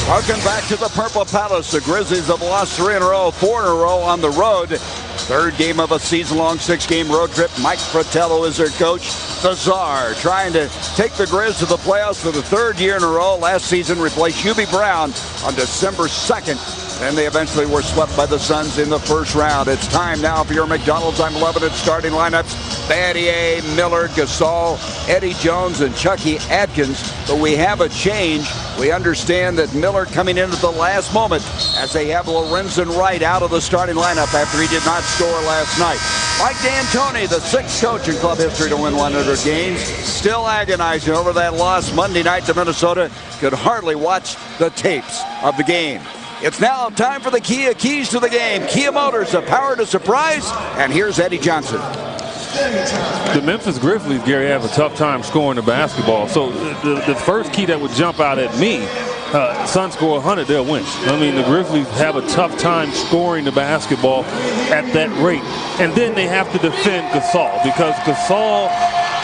Welcome back to the Purple Palace. The Grizzlies have lost 3 in a row, 4 in a row on the road. Third game of a season-long 6-game road trip. Mike Fratello is their coach. The Czar trying to take the Grizz to the playoffs for the 3rd year in a row. Last season replaced Hubie Brown on December 2nd. And they eventually were swept by the Suns in the first round. It's time now for your McDonald's I'm Loving It starting lineups. Battier, Miller, Gasol, Eddie Jones, and Chucky Atkins. But we have a change. We understand that Miller coming in at the last moment as they have Lorenzen Wright out of the starting lineup after he did not score last night. Mike D'Antoni, the 6th coach in club history to win 100 games, still agonizing over that loss Monday night to Minnesota. Could hardly watch the tapes of the game. It's now time for the Kia Keys to the game. Kia Motors, the power to surprise. And here's Eddie Johnson. The Memphis Grizzlies, Gary, have a tough time scoring the basketball. So the first key that would jump out at me, Suns score 100, they'll win. I mean, the Grizzlies have a tough time scoring the basketball at that rate. And then they have to defend Gasol because Gasol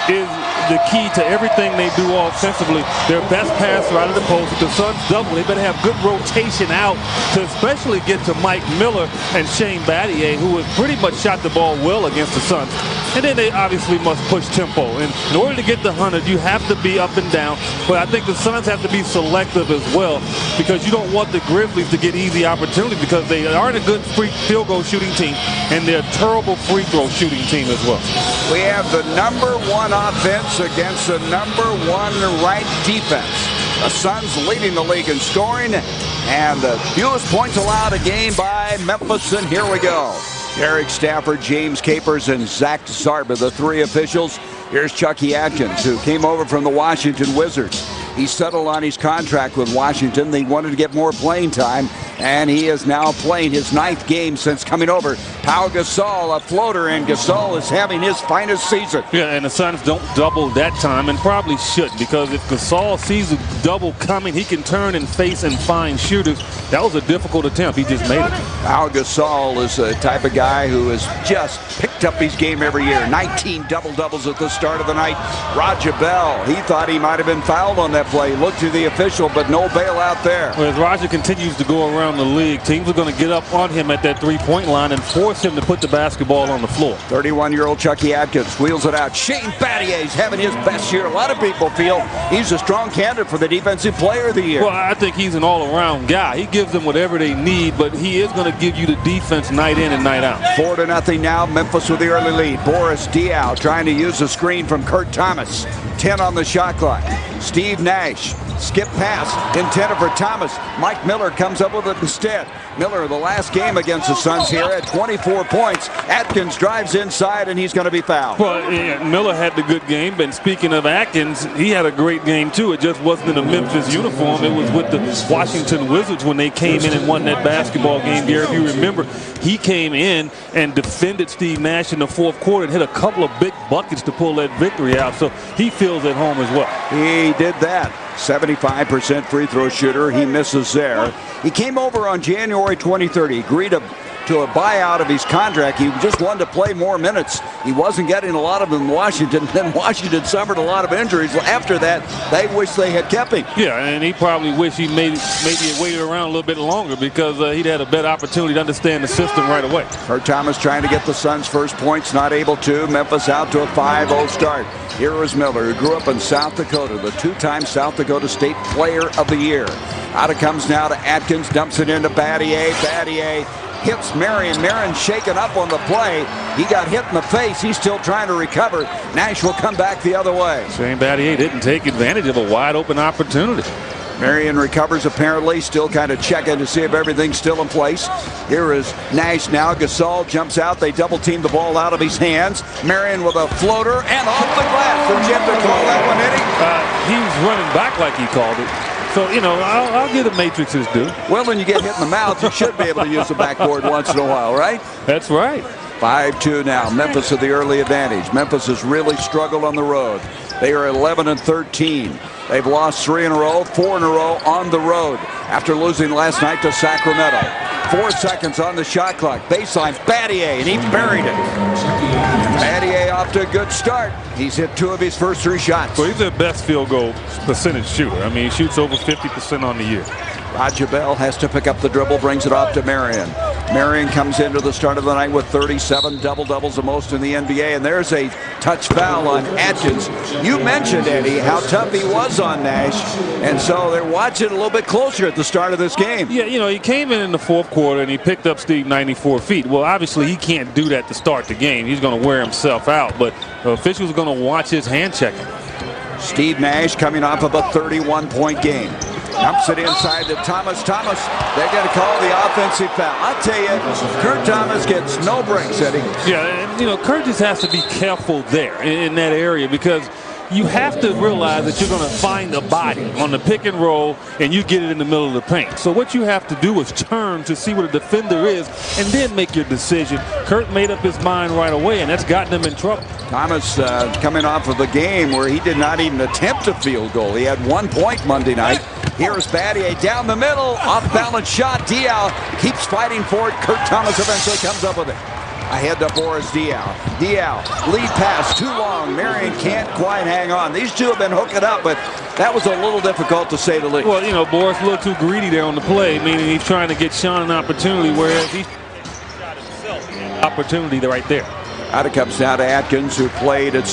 is the key to everything they do offensively. Their best passer out of the post. If the Suns double, they better have good rotation out to especially get to Mike Miller and Shane Battier, who has pretty much shot the ball well against the Suns. And then they obviously must push tempo. And in order to get the 100, you have to be up and down. But I think the Suns have to be selective as well because you don't want the Grizzlies to get easy opportunities because they aren't a good field goal shooting team and they're a terrible free throw shooting team as well. We have the #1 offense against the #1 ranked defense. The Suns leading the league in scoring and the fewest points allowed a game by Memphis. And here we go. Eric Stafford, James Capers, and Zach Zarba, the 3 officials. Here's Chucky Atkins, who came over from the Washington Wizards. He settled on his contract with Washington. They wanted to get more playing time, and he is now playing his 9th game since coming over. Pau Gasol, a floater, and Gasol is having his finest season. Yeah, and the Suns don't double that time, and probably should, because if Gasol sees a double coming, he can turn and face and find shooters. That was a difficult attempt. He just made it. Pau Gasol is the type of guy who has just picked up his game every year. 19 double-doubles at the start of the night. Raja Bell, he thought he might have been fouled on that play. Looked to the official, but no bailout there. Well, as Raja continues to go around the league, teams are going to get up on him at that three-point line and force him to put the basketball on the floor. 31-year-old Chucky Atkins wheels it out. Shane Battier's having his best year. A lot of people feel he's a strong candidate for the Defensive Player of the Year. Well, I think he's an all-around guy. He gives them whatever they need, but he is going to give you the defense night in and night out. 4-0 now. Memphis with the early lead. Boris Diaw trying to use the screen from Kurt Thomas. 10 on the shot clock. Steve Nash, skip pass intended for Thomas. Mike Miller comes up with it instead. Miller, the last game against the Suns here at 24 points. Atkins drives inside, and he's going to be fouled. Well, yeah, Miller had the good game, but speaking of Atkins, he had a great game, too. It just wasn't in a Memphis uniform. It was with the Washington Wizards when they came in and won that basketball game. Gary, if you remember, he came in and defended Steve Nash in the 4th quarter and hit a couple of big buckets to pull that victory out. So he feels at home as well. He did that. 75% free throw shooter. He misses there. He came over on January 23rd. He agreed to a buyout of his contract. He just wanted to play more minutes. He wasn't getting a lot of them in Washington. Then Washington suffered a lot of injuries. After that, they wish they had kept him. Yeah, and he probably wished he maybe waited around a little bit longer because he'd had a better opportunity to understand the system right away. Kurt Thomas trying to get the Suns' first points, not able to. Memphis out to a 5-0 start. Here is Miller, who grew up in South Dakota, the 2-time South Dakota State Player of the Year. Out it comes now to Atkins, dumps it into Battier. Battier hits Marion. Marion shaken up on the play. He got hit in the face. He's still trying to recover. Nash will come back the other way. Shane Battier didn't take advantage of a wide open opportunity. Marion recovers apparently, still kind of checking to see if everything's still in place. Here is Nash now. Gasol jumps out. They double team the ball out of his hands. Marion with a floater and off the glass. Did you have to call that one, Eddie? He was running back like he called it. So, you know, I'll give the Matrix his due. Well, when you get hit in the mouth, you should be able to use the backboard once in a while, right? That's right. 5-2 now. Memphis with the early advantage. Memphis has really struggled on the road. They are 11-13. They've lost 3 in a row, 4 in a row on the road after losing last night to Sacramento. 4 seconds on the shot clock. Baseline, Battier, and he buried it. Diaw off to a good start. He's hit 2 of his first 3 shots. Well, he's their best field goal percentage shooter. I mean, he shoots over 50% on the year. Roger Bell has to pick up the dribble, brings it off to Marion. Marion comes into the start of the night with 37 double-doubles, the most in the NBA, and there's a touch foul on Atkins. You mentioned, Eddie, how tough he was on Nash, and so they're watching a little bit closer at the start of this game. Yeah, you know, he came in the fourth quarter and he picked up Steve 94 feet. Well, obviously he can't do that to start the game. He's going to wear himself out, but the officials are going to watch his hand checking. Steve Nash coming off of a 31-point game. Dumps it inside to Thomas. They're going to call the offensive foul. I'll tell you, Kurt Thomas gets no breaks, Eddie. Yeah, and, you know, Kurt just has to be careful there in that area, because you have to realize that you're going to find a body on the pick and roll and you get it in the middle of the paint. So what you have to do is turn to see what a defender is and then make your decision. Kurt made up his mind right away, and that's gotten him in trouble. Thomas coming off of a game where he did not even attempt a field goal. He had 1 point Monday night. Here's Diaw down the middle, off-balance shot. Diaw keeps fighting for it. Kurt Thomas eventually comes up with it. Ahead to Boris Diaw. Diaw, lead pass, too long. Marion can't quite hang on. These two have been hooking up, but that was a little difficult to say the least. Well, you know, Boris a little too greedy there on the play, meaning he's trying to get Sean an opportunity, whereas he shot himself. Opportunity right there. Out it comes now to Atkins, who played at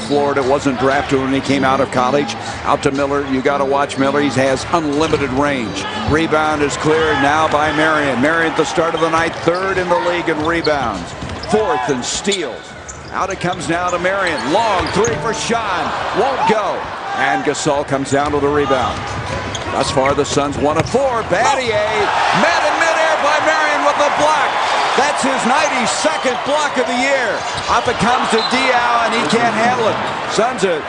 Florida, wasn't drafted when he came out of college. Out to Miller. You got to watch Miller. He has unlimited range. Rebound is cleared now by Marion. Marion at the start of the night, 3rd in the league in rebounds, 4th in steals. Out it comes now to Marion. Long 3 for Sean. Won't go. And Gasol comes down to the rebound. Thus far, the Suns 1 of 4. Diaw met in midair by Marion with the block. That's his 92nd block of the year. Up it comes to Diaw, and he can't handle it. Suns are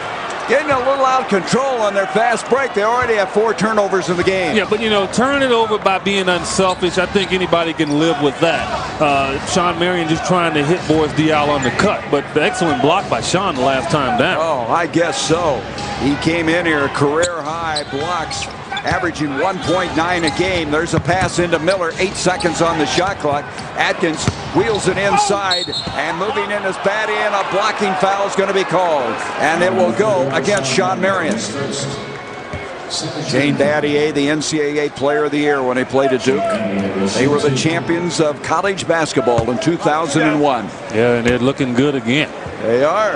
getting a little out of control on their fast break. They already have 4 turnovers in the game. Yeah, but, you know, turn it over by being unselfish. I think anybody can live with that. Sean Marion just trying to hit Boris Diaw on the cut, but the excellent block by Sean the last time down. Oh, I guess so. He came in here, career-high blocks, averaging 1.9 a game. There's a pass into Miller, 8 seconds on the shot clock. Atkins wheels it inside, and moving in is Diaw, and a blocking foul is going to be called. And it will go against Sean Marion. Shane Diaw, the NCAA Player of the Year when he played at Duke. They were the champions of college basketball in 2001. Yeah, and they're looking good again. They are.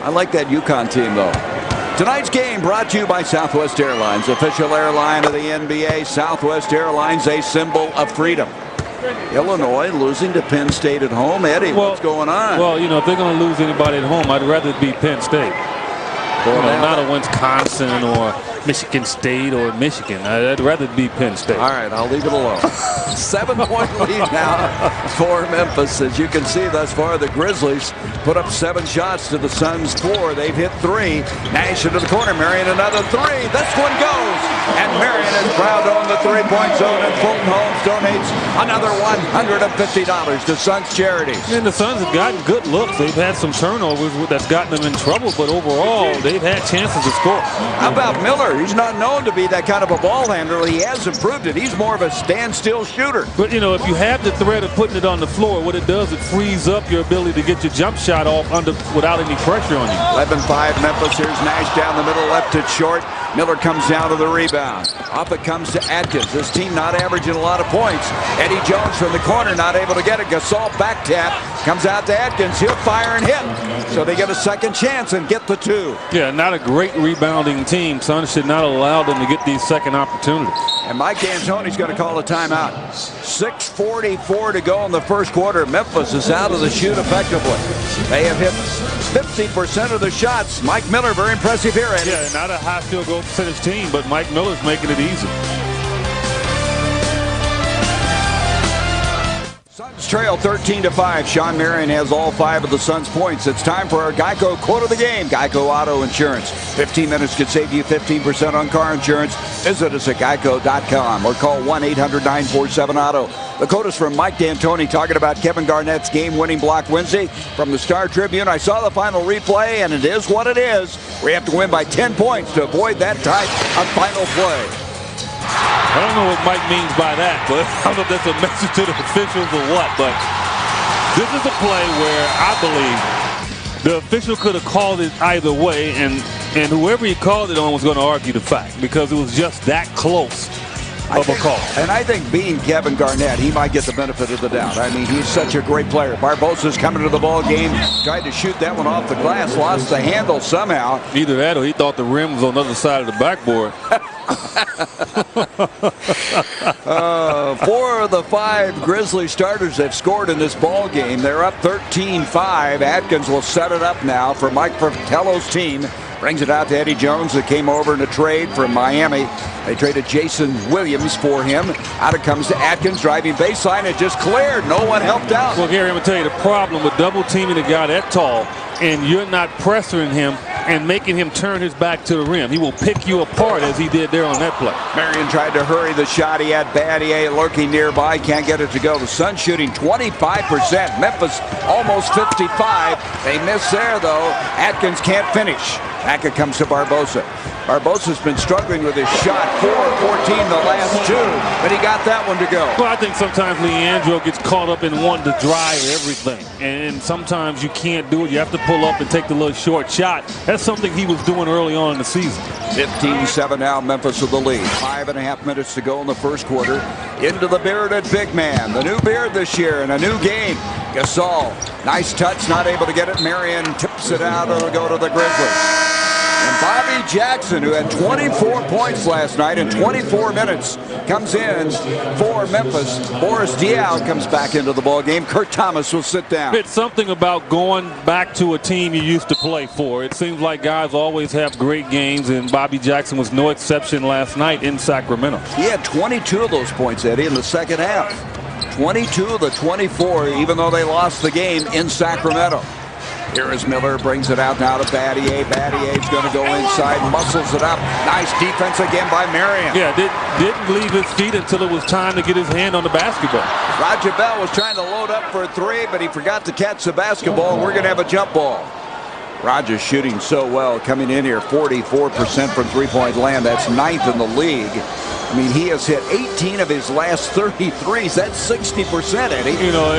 I like that UConn team, though. Tonight's game brought to you by Southwest Airlines, official airline of the NBA. Southwest Airlines, a symbol of freedom. Illinois losing to Penn State at home. Eddie, what's going on? Well, you know, if they're going to lose anybody at home, I'd rather it be Penn State. Not a Wisconsin or Michigan State or Michigan. I'd rather it be Penn State. All right, I'll leave it alone. 7-point lead now for Memphis. As you can see thus far, the Grizzlies put up 7 shots to the Suns 4. They've hit 3. Nash into the corner. Marion another 3. This one goes. And Marion is proud to own the 3-point zone. And Fulton Holmes donates another $150 to Suns charity. And the Suns have gotten good looks. They've had some turnovers that's gotten them in trouble, but overall, they've had chances to score. How about Miller? He's not known to be that kind of a ball handler. He has improved it. He's more of a standstill shooter. But, you know, if you have the threat of putting it on the floor, what it does, it frees up your ability to get your jump shot off without any pressure on you. 11-5 Memphis. Here's Nash down the middle, left it short. Miller comes down to the rebound. Off it comes to Atkins. This team not averaging a lot of points. Eddie Jones from the corner, not able to get it. Gasol back tap. Comes out to Atkins. He'll fire and hit. So they get a second chance and get the 2. Yeah, not a great rebounding team. Suns should not allow them to get these second opportunities. And Mike D'Antoni's going to call a timeout. 6:44 to go in the first quarter. Memphis is out of the chute effectively. They have hit 50% of the shots. Mike Miller, very impressive here, Eddie. Yeah, not a high field goal percentage team, but Mike Miller's making it easy. Suns trail 13-5. Sean Marion has all 5 of the Suns' points. It's time for our Geico quote of the game. Geico Auto Insurance. 15 minutes could save you 15% on car insurance. Visit us at geico.com or call 1-800-947-AUTO. The quote is from Mike D'Antoni talking about Kevin Garnett's game-winning block Wednesday from the Star Tribune. I saw the final replay, and it is what it is. We have to win by 10 points to avoid that type of final play. I don't know what Mike means by that, but I don't know if that's a message to the officials or what, but this is a play where I believe The official could have called it either way, and whoever he called it on was going to argue the fact because it was just that close of a call. And I think being Kevin Garnett, he might get the benefit of the doubt. I mean, he's such a great player. Barbosa's coming to the ball game, tried to shoot that one off the glass, lost the handle somehow. Either that or he thought the rim was on the other side of the backboard. 4 of the 5 Grizzlies starters have scored in this ball game. They're up 13-5. Atkins will set it up now for Mike Fratello's team. Brings it out to Eddie Jones, that came over in a trade from Miami. They traded Jason Williams for him. Out it comes to Atkins, driving baseline. It just cleared. No one helped out. Well, Gary, I'm going to tell you the problem with double teaming a guy that tall and you're not pressuring him and making him turn his back to the rim. He will pick you apart as he did there on that play. Marion tried to hurry the shot. He had Battier lurking nearby. Can't get it to go. The Suns shooting 25%. Memphis almost 55. They miss there, though. Atkins can't finish. Back it comes to Barbosa. Barbosa's been struggling with his shot. 4 of 14 the last 2, but he got that one to go. Well, I think sometimes Leandro gets caught up in wanting to drive everything, and sometimes you can't do it. You have to pull up and take the little short shot. That's something he was doing early on in the season. 15-7 now, Memphis with the lead. 5.5 minutes to go in the first quarter. Into the bearded big man. The new beard this year in a new game. Gasol, nice touch, not able to get it. Marion tips it out. It'll go to the Grizzlies. And Bobby Jackson, who had 24 points last night in 24 minutes, comes in for Memphis. Boris Diaw comes back into the ballgame. Kurt Thomas will sit down. It's something about going back to a team you used to play for. It seems like guys always have great games, and Bobby Jackson was no exception last night in Sacramento. He had 22 of those points, Eddie, in the second half. 22 of the 24, even though they lost the game in Sacramento. Here is Miller, brings it out now to Battier. Battier's going to go inside, muscles it up. Nice defense again by Marion. Yeah, didn't leave his feet until it was time to get his hand on the basketball. Roger Bell was trying to load up for a 3, but he forgot to catch the basketball. We're going to have a jump ball. Rogers shooting so well, coming in here 44% from three-point land. That's 9th in the league. I mean, he has hit 18 of his last 33s. That's 60%, Eddie. You know,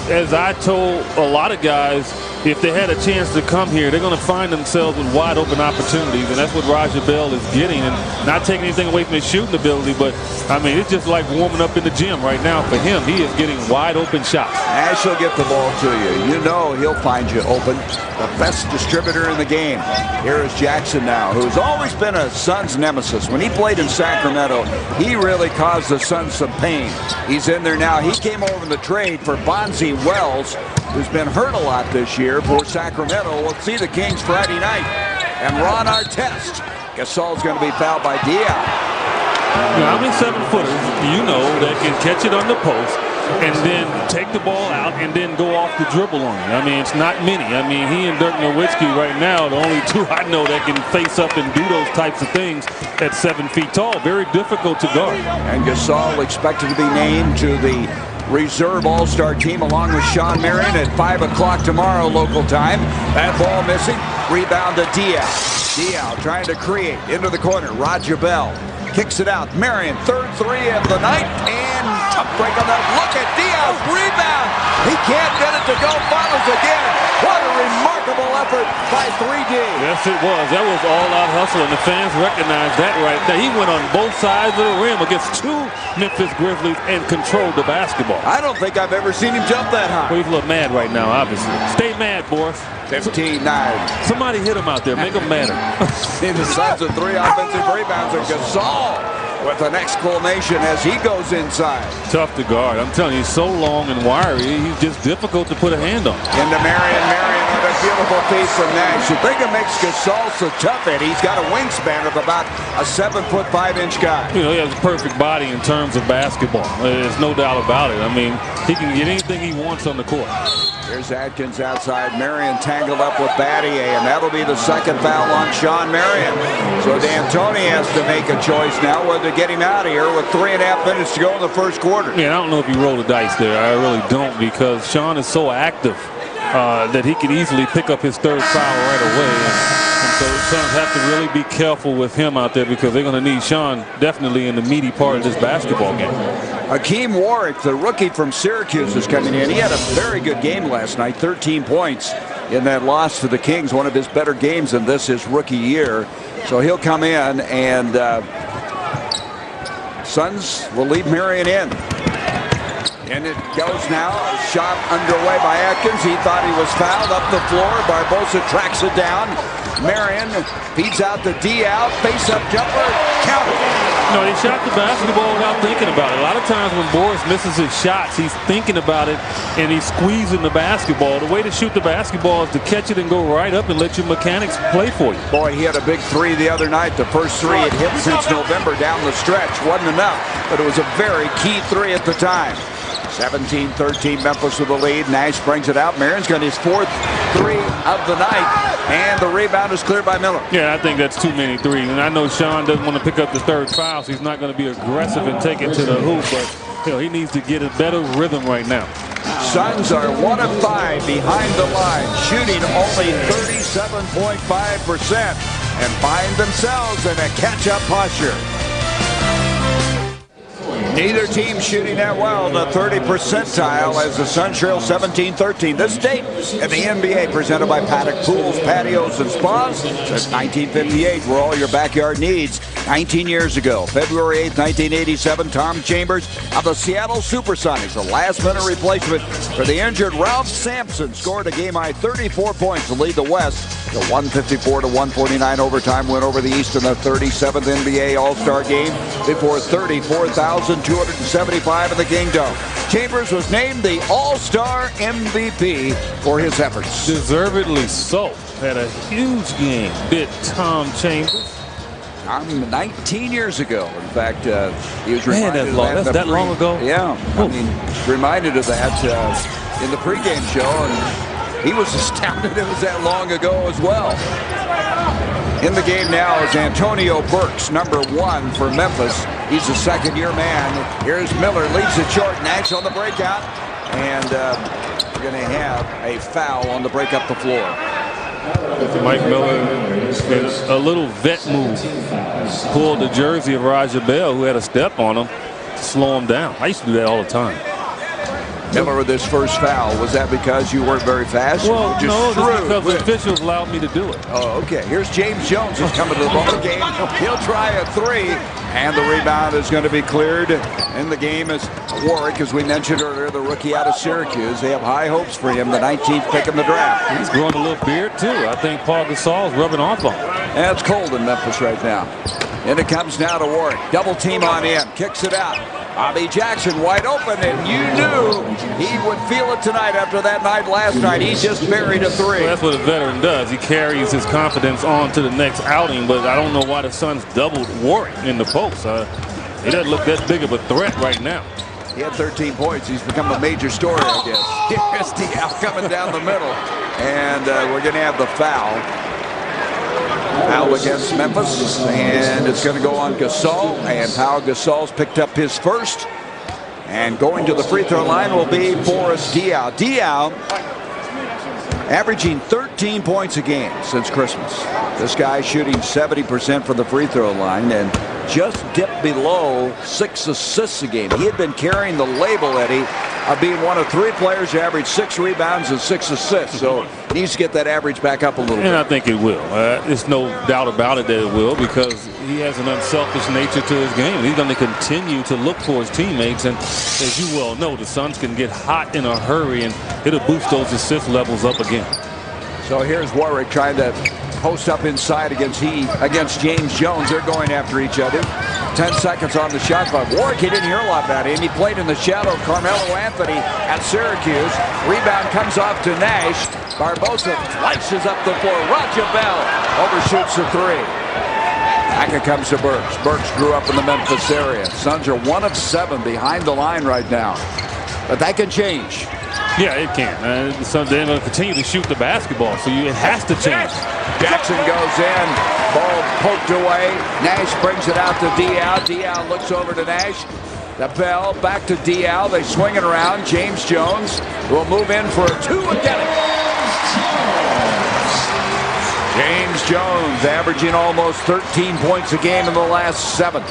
as I told a lot of guys, if they had a chance to come here, they're going to find themselves with wide open opportunities, and that's what Roger Bell is getting. And not taking anything away from his shooting ability, but I mean, it's just like warming up in the gym right now for him. He is getting wide open shots. Ash will get the ball to you. You know he'll find you open. The best distributor in the game. Here is Jackson now, who's always been a Suns nemesis. When he played in Sacramento, he really caused the Suns some pain. He's in there now. He came over in the trade for Bonzi Wells, who's been hurt a lot this year for Sacramento. We'll see the Kings Friday night. And Ron Artest. Gasol's going to be fouled by Diaw. How many 7-footers do you know that can catch it on the post and then take the ball out and then go off the dribble on you? I mean, it's not many. I mean, he and Dirk Nowitzki right now, the only 2 I know that can face up and do those types of things at 7 feet tall. Very difficult to guard. And Gasol expected to be named to the reserve all-star team along with Sean Marion at 5 o'clock tomorrow local time. That ball missing. Rebound to Diaw. Diaw trying to create into the corner. Roger Bell kicks it out. Marion, 3rd 3 of the night, and tough break on that. Look at Diaw's rebound. He can't get it to go. Follows again. What a remarkable effort by 3D. Yes, it was. That was all-out hustle, and the fans recognize that right there. He went on both sides of the rim against 2 Memphis Grizzlies and controlled the basketball. I don't think I've ever seen him jump that high. Well, he's a little mad right now, obviously. Stay mad, Boris. 15-9. Somebody hit him out there. Make him madder. See the Suns with 3 offensive rebounds, and Gasol with an exclamation as he goes inside. Tough to guard. I'm telling you, he's so long and wiry, he's just difficult to put a hand on. Into Marion. Marion with a beautiful piece from Nash. You think it makes Gasol so tough, Eddie? He's got a wingspan of about a 7-foot 5-inch guy. You know, he has a perfect body in terms of basketball. There's no doubt about it. I mean, he can get anything he wants on the court. Here's Atkins outside. Marion tangled up with Battier, and that'll be the 2nd foul on Sean Marion. So D'Antoni has to make a choice now whether to get him out of here with 3.5 minutes to go in the first quarter. Yeah, I don't know if he rolled the dice there. I really don't, because Sean is so active that he could easily pick up his 3rd foul right away. And so the Suns have to really be careful with him out there, because they're going to need Sean definitely in the meaty part of this basketball game. Hakeem Warwick, the rookie from Syracuse, is coming in. He had a very good game last night, 13 points. in that loss to the Kings, one of his better games in this his rookie year. So he'll come in, and Suns will leave Marion in. And it goes now. A shot underway by Atkins. He thought he was fouled. Up the floor. Barbosa tracks it down. Marion feeds out to Diaw. Face-up jumper. Count it. No, he shot the basketball without thinking about it. A lot of times when Boris misses his shots, he's thinking about it and he's squeezing the basketball. The way to shoot the basketball is to catch it and go right up and let your mechanics play for you. Boy, he had a big three the other night. The first three had hit since November down the stretch. Wasn't enough, but it was a very key three at the time. 17-13 Memphis with the lead. Nash brings it out. Marion's got his fourth three of the night, and the rebound is cleared by Miller. Yeah, I think that's too many threes, and I know Sean doesn't want to pick up the third foul, so he's not going to be aggressive and take it to the hoop, but he needs to get a better rhythm right now. Suns are 1 of 5 behind the line, shooting only 37.5%, and find themselves in a catch-up posture. Neither team shooting that well in the 30 percentile as the Suns trail 17-13. This date in the NBA presented by Paddock Pools, Patios, and Spas since 1958, where all your backyard needs. 19 years ago, February 8th, 1987, Tom Chambers of the Seattle Supersonics, a last-minute replacement for the injured Ralph Sampson, scored a game-high 34 points to lead the West. The 154-149 overtime win over the East in the 37th NBA All-Star game before 34,275 in the Kingdom. Chambers was named the All-Star MVP for his efforts. Deservedly so. Had a huge game, did Tom Chambers. 19 years ago. In fact, he was reminded of that. That's that long ago? Yeah. I mean, reminded of that in the pregame show, and he was astounded it was that long ago as well. In the game now is Antonio Burks, number 1 for Memphis. He's a second-year man. Here's Miller, leaves it short. Nash on the breakout, and we're going to have a foul on the break up the floor. Mike Miller did a little vet move. Pulled the jersey of Raja Bell, who had a step on him, to slow him down. I used to do that all the time. Miller with his first foul. Was that because you weren't very fast? Well, no, just because the officials allowed me to do it. Oh, okay. Here's James Jones who's coming to the ball game. He'll try a three, and the rebound is going to be cleared. In the game is Warwick, as we mentioned earlier, the rookie out of Syracuse. They have high hopes for him, the 19th pick in the draft. He's growing a little beard, too. I think P.Gasol is rubbing off on him. And it's cold in Memphis right now. And it comes now to Warwick. Double team on him. Kicks it out. Bobby Jackson wide open, and you knew he would feel it tonight after that night last night. He just buried a three. Well, that's what a veteran does. He carries his confidence on to the next outing, but I don't know why the Suns doubled Warwick in the post. He doesn't look that big of a threat right now. He had 13 points. He's become a major story, I guess. Here's Diaw coming down the middle, and we're going to have the foul. Foul against Memphis, and it's going to go on Gasol, and Gasol's picked up his first, and going to the free throw line will be Boris Diaw. Diaw averaging 13 points a game since Christmas. This guy shooting 70% from the free throw line and just dipped below 6 assists a game. He had been carrying the label, Eddie, of being one of 3 players who averaged 6 rebounds and 6 assists. So he needs to get that average back up a little bit. And I think it will. There's no doubt about it that it will, because he has an unselfish nature to his game. He's going to continue to look for his teammates. And as you well know, the Suns can get hot in a hurry, and it'll boost those assist levels up again. So here's Warwick trying to post up inside against James Jones. They're going after each other. 10 seconds on the shot clock. Warwick, you didn't hear a lot about him. He played in the shadow of Carmelo Anthony at Syracuse. Rebound comes off to Nash. Barbosa slices up the floor. Raja Bell overshoots the three. Back it comes to Burks. Burks grew up in the Memphis area. Suns are 1 of 7 behind the line right now. But that can change. Yeah, it can. The Suns, they're going to continue to shoot the basketball, so it has to change. Jackson goes in. Ball poked away. Nash brings it out to Diaw. Diaw looks over to Nash. The Bell back to Diaw. They swing it around. James Jones will move in for a 2 and get it. James Jones averaging almost 13 points a game in the last 7.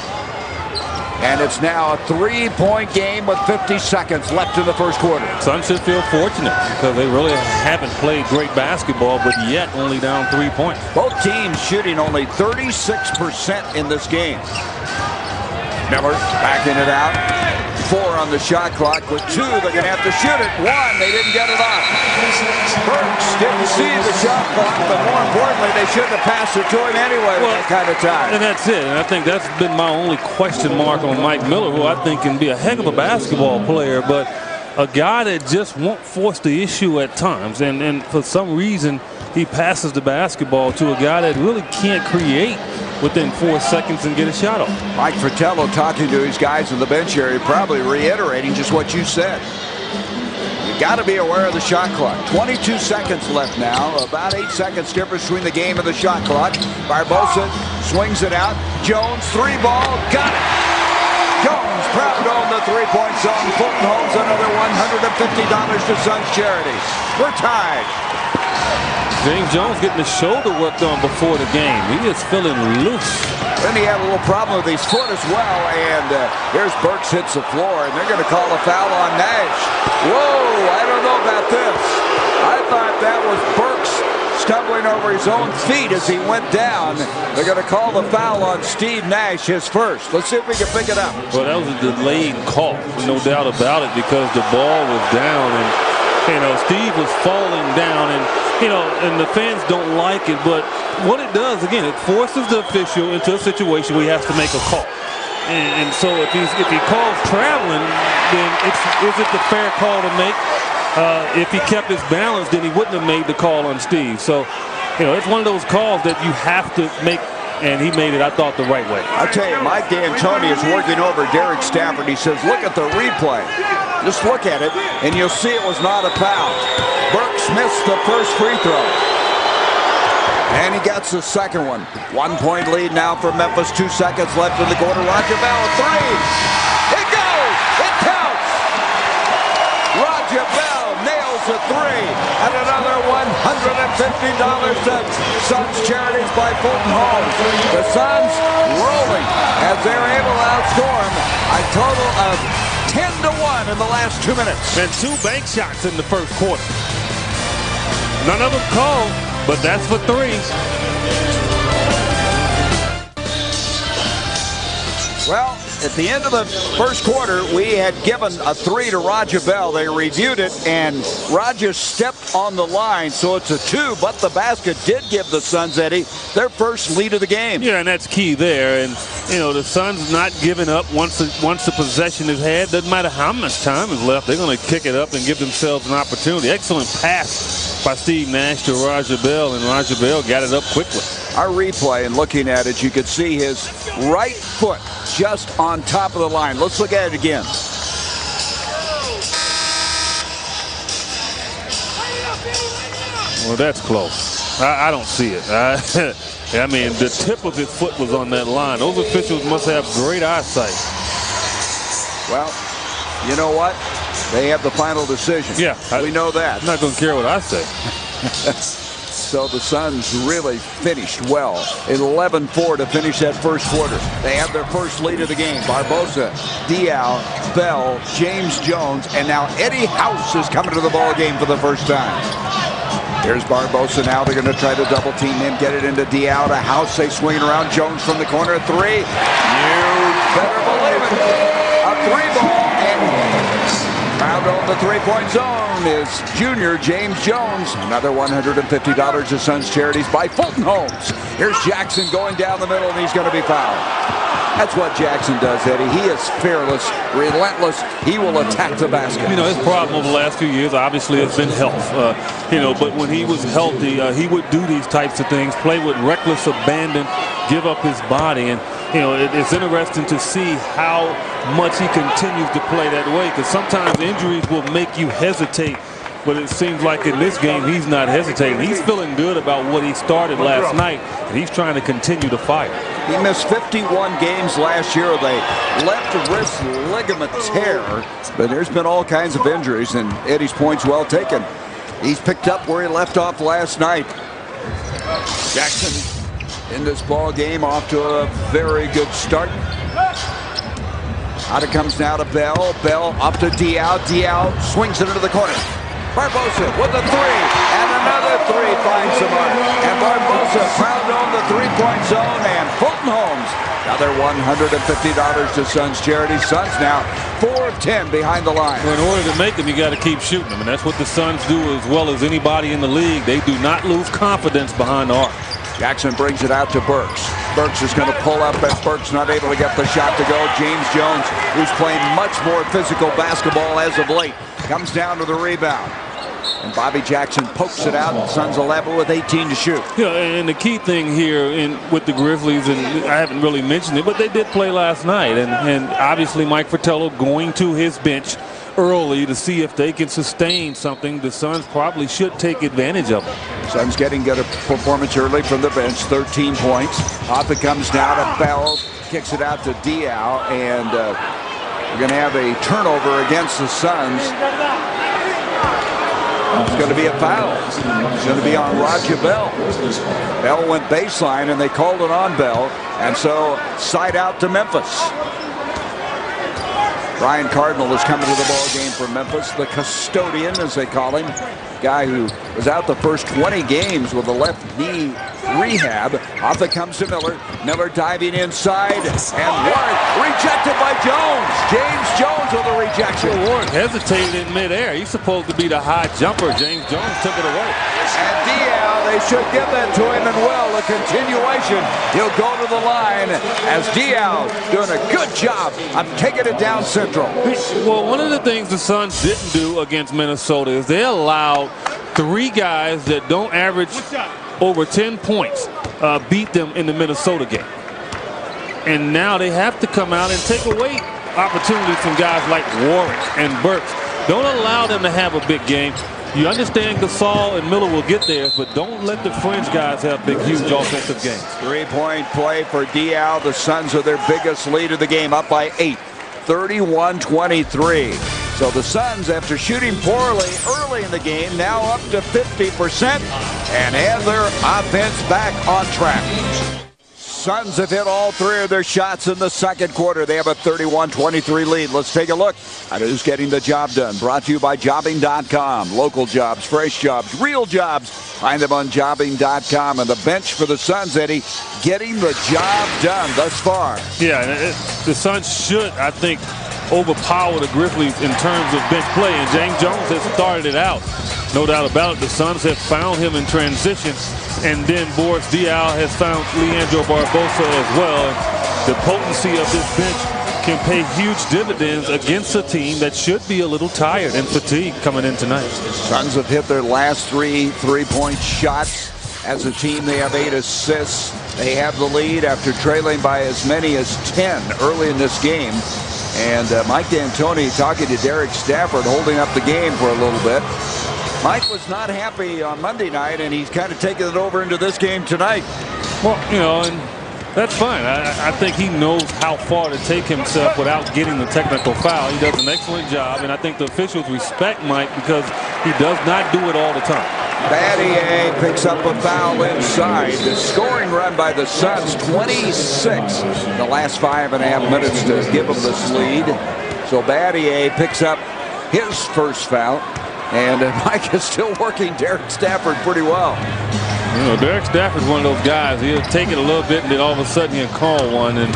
And it's now a 3-point game with 50 seconds left in the first quarter. Suns should feel fortunate because they really haven't played great basketball, but yet only down 3 points. Both teams shooting only 36% in this game. Miller backing it out. 4 on the shot clock. With 2, they're going to have to shoot it. 1, they didn't get it off. Burks didn't see the shot clock, but more importantly, they shouldn't have passed it to him anyway with that kind of time. And that's it. And I think that's been my only question mark on Mike Miller, who I think can be a heck of a basketball player, but a guy that just won't force the issue at times. And for some reason, he passes the basketball to a guy that really can't create within 4 seconds and get a shot off. Mike Fratello talking to his guys in the bench area, probably reiterating just what you said. You got to be aware of the shot clock. 22 seconds left now. About 8 seconds difference between the game and the shot clock. Barbosa swings it out. Jones, 3-ball, got it. Jones proud on the 3-point zone. Fulton Holmes another $150 to Suns Charities. We're tied. James Jones getting his shoulder worked on before the game. He is feeling loose. Then he had a little problem with his foot as well. And here's Burks hits the floor, and they're going to call a foul on Nash. Whoa, I don't know about this. I thought that was Burks stumbling over his own feet as he went down. They're going to call the foul on Steve Nash, his first. Let's see if we can pick it up. Well, that was a delayed call, no doubt about it, because the ball was down and, Steve was falling down, and and the fans don't like it, but what it does, again, it forces the official into a situation where he has to make a call. And so if he calls traveling, then is it the fair call to make? If he kept his balance, then he wouldn't have made the call on Steve. So, it's one of those calls that you have to make, and he made it, I thought, the right way. I tell you, Mike D'Antoni is working over Derek Stafford. He says, look at the replay. Just look at it, and you'll see it was not a foul. Burks missed the first free throw. And he gets the second one. 1-point lead now for Memphis. 2 seconds left in the quarter. Roger Bell, 3. It goes! It counts! Roger Bell nails a 3. And another $150 to Suns Charities by Fulton Holmes. The Suns rolling as they're able to outscore them a total of 10-1 in the last 2 minutes. And 2 bank shots in the first quarter. None of them called, but that's for 3s. Well, at the end of the first quarter, we had given a 3 to Roger Bell. They reviewed it, and Roger stepped on the line, so it's a 2, but the basket did give the Suns, Eddie, their first lead of the game. Yeah, and that's key there. And, the Suns not giving up once the possession is had. Doesn't matter how much time is left. They're going to kick it up and give themselves an opportunity. Excellent pass by Steve Nash to Roger Bell, and Roger Bell got it up quickly. Our replay, and looking at it, you could see his right foot just on top of the line. Let's look at it again. Well, that's close. I don't see it. I mean, the tip of his foot was on that line. Those officials must have great eyesight. Well, you know what? They have the final decision. Yeah. We know that. I'm not going to care what I say. So the Suns really finished well. 11-4 to finish that first quarter. They have their first lead of the game. Barbosa, Diaw, Bell, James Jones, and now Eddie House is coming to the ball game for the first time. Here's Barbosa now. They're going to try to double team him, get it into Diaw to House. They swing it around. Jones from the corner, 3. You better believe it. A 3-ball, and found on the 3-point zone is junior James Jones. Another $150 to Suns Charities by Fulton Holmes. Here's Jackson going down the middle, and he's going to be fouled. That's what Jackson does, Eddie. He is fearless, relentless. He will attack the basket. His problem over the last few years obviously has been health. But when he was healthy, he would do these types of things, play with reckless abandon, give up his body. And, it's interesting to see how much he continues to play that way, because sometimes injuries will make you hesitate. But it seems like in this game, he's not hesitating. He's feeling good about what he started last night, and he's trying to continue to fire. He missed 51 games last year with a left wrist ligament tear. But there's been all kinds of injuries, and Eddie's point's well taken. He's picked up where he left off last night. Jackson in this ball game off to a very good start. Out it comes now to Bell. Bell up to Diaw. Diaw swings it into the corner. Barbosa with a three, and another three finds the mark. And Barbosa found on the three-point zone, and Fulton Holmes, another $150 to Suns charity. Suns now 4 of 10 behind the line. Well, in order to make them, you got to keep shooting them, and that's what the Suns do as well as anybody in the league. They do not lose confidence behind the arc. Jackson brings it out to Burks. Burks is going to pull up, and Burks not able to get the shot to go. James Jones, who's playing much more physical basketball as of late, comes down to the rebound. And Bobby Jackson pokes it out. Suns 11 with 18 to shoot. Yeah, and the key thing here with the Grizzlies, and I haven't really mentioned it, but they did play last night. And obviously Mike Fratello going to his bench early to see if they can sustain something. The Suns probably should take advantage of it. Suns getting good performance early from the bench, 13 points. Off it comes now to Bell, kicks it out to Diaw, and we're going to have a turnover against the Suns. It's going to be a foul. It's going to be on Roger Bell. Bell went baseline, and they called it on Bell, and so side out to Memphis. Ryan Cardinal is coming to the ball game for Memphis, the custodian, as they call him. Guy who was out the first 20 games with a left knee rehab. Off it comes to Miller. Miller diving inside, and Warwick rejected by Jones. James Jones with a rejection. Well, Warwick hesitated in midair. He's supposed to be the high jumper. James Jones took it away. And Diaw, they should give that to him, and well, a continuation. He'll go to the line as Diaw doing a good job of taking it down central. Well, one of the things the Suns didn't do against Minnesota is they allowed 3 guys that don't average over 10 points beat them in the Minnesota game. And now they have to come out and take away opportunities from guys like Warwick and Burks. Don't allow them to have a big game. You understand Gasol and Miller will get theirs, but don't let the fringe guys have big, huge offensive games. 3-point play for Diaw. The Suns are their biggest lead of the game, up by 8, 31-23. So the Suns, after shooting poorly early in the game, now up to 50% and have their offense back on track. Suns have hit all 3 of their shots in the second quarter. They have a 31-23 lead. Let's take a look at who's getting the job done. Brought to you by Jobbing.com. Local jobs, fresh jobs, real jobs. Find them on Jobbing.com. And the bench for the Suns, Eddie, getting the job done thus far. Yeah, the Suns should, I think, overpower the Grizzlies in terms of bench play. And James Jones has started it out. No doubt about it. The Suns have found him in transition. And then Boris Diaw has found Leandro Barbosa as well. And the potency of this bench can pay huge dividends against a team that should be a little tired and fatigued coming in tonight. Suns have hit their last 3 3-point shots. As a team, they have 8 assists. They have the lead after trailing by as many as 10 early in this game. And Mike D'Antoni talking to Derek Stafford, holding up the game for a little bit. Mike was not happy on Monday night, and he's kind of taking it over into this game tonight. Well, you know, and that's fine. I think he knows how far to take himself without getting the technical foul. He does an excellent job, and I think the officials respect Mike because he does not do it all the time. Diaw picks up a foul inside. The scoring run by the Suns, 26 in the last 5.5 minutes to give them this lead. So Diaw picks up his first foul. And Mike is still working Derek Stafford pretty well. You know, Derek Stafford's one of those guys. He'll take it a little bit, and then all of a sudden he'll call one. And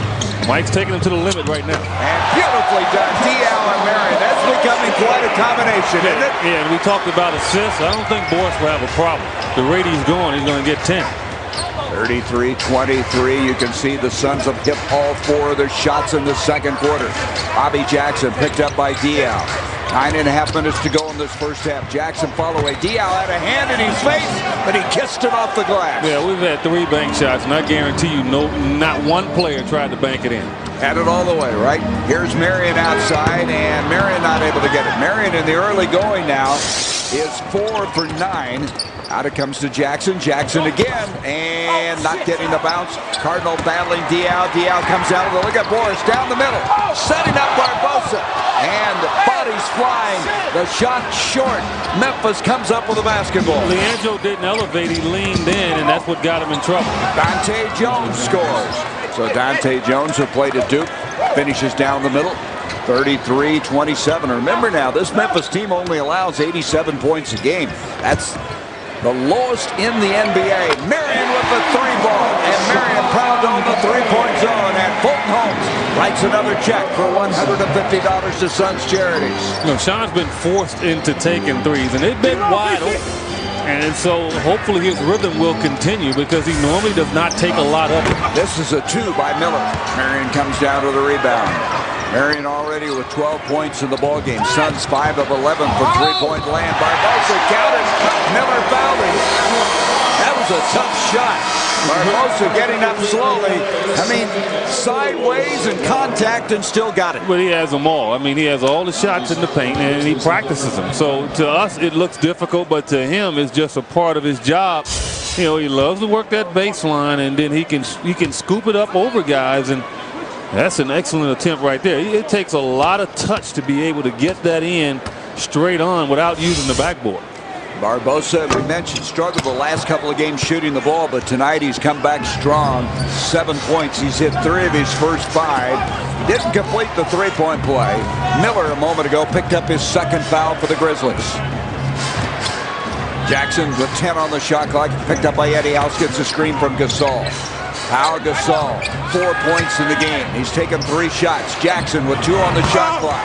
Mike's taking him to the limit right now. And beautifully done. Diaw and Marion. That's becoming quite a combination, isn't it? Yeah, and we talked about assists. I don't think Boris will have a problem. The rate he's going, he's going to get 10. 33-23. You can see the Suns have hit all 4 of their shots in the second quarter. Bobby Jackson picked up by Diaw. 9.5 minutes to go in this first half. Jackson follow away. Diaw had a hand in his face, but he kissed it off the glass. Yeah, we've had 3 bank shots, and I guarantee you not one player tried to bank it in. Had it all the way, right? Here's Marion outside, and Marion not able to get it. Marion in the early going now is 4 for 9. Out it comes to Jackson. Jackson again, and not getting the bounce. Cardinal battling Diaw. Diaw comes out of the look at Boris down the middle, setting up Barbosa, and bodies flying. The shot short. Memphis comes up with the basketball. Leandro didn't elevate. He leaned in, and that's what got him in trouble. Dante Jones scores. So Dante Jones, who played at Duke, finishes down the middle. 33-27. Remember now, this Memphis team only allows 87 points a game. That's the lowest in the NBA. Marion with the three ball, and Marion proud to own the three-point zone. And Fulton Holmes writes another check for $150 to Suns Charities. You know, Sean's been forced into taking threes, and they've been wide open. And so hopefully his rhythm will continue because he normally does not take a lot of it. This is a two by Miller. Marion comes down to the rebound. Marion already with 12 points in the ballgame. Suns 5 of 11 from three-point land. Barbosa counted. Miller fouled him. That was a tough shot. Barbosa getting up slowly. I mean, sideways and contact and still got it. But he has them all. I mean, he has all the shots in the paint and he practices them. So to us, it looks difficult, but to him, it's just a part of his job. You know, he loves to work that baseline, and then he can scoop it up over guys, and that's an excellent attempt right there. It takes a lot of touch to be able to get that in straight on without using the backboard. Barbosa, we mentioned, struggled the last couple of games shooting the ball, but tonight he's come back strong. 7 points. He's hit 3 of his first 5. He didn't complete the three-point play. Miller, a moment ago, picked up his second foul for the Grizzlies. Jackson with 10 on the shot clock, picked up by Eddie House, gets a screen from Gasol. Gasol, 4 points in the game. He's taken 3 shots. Jackson with 2 on the shot clock.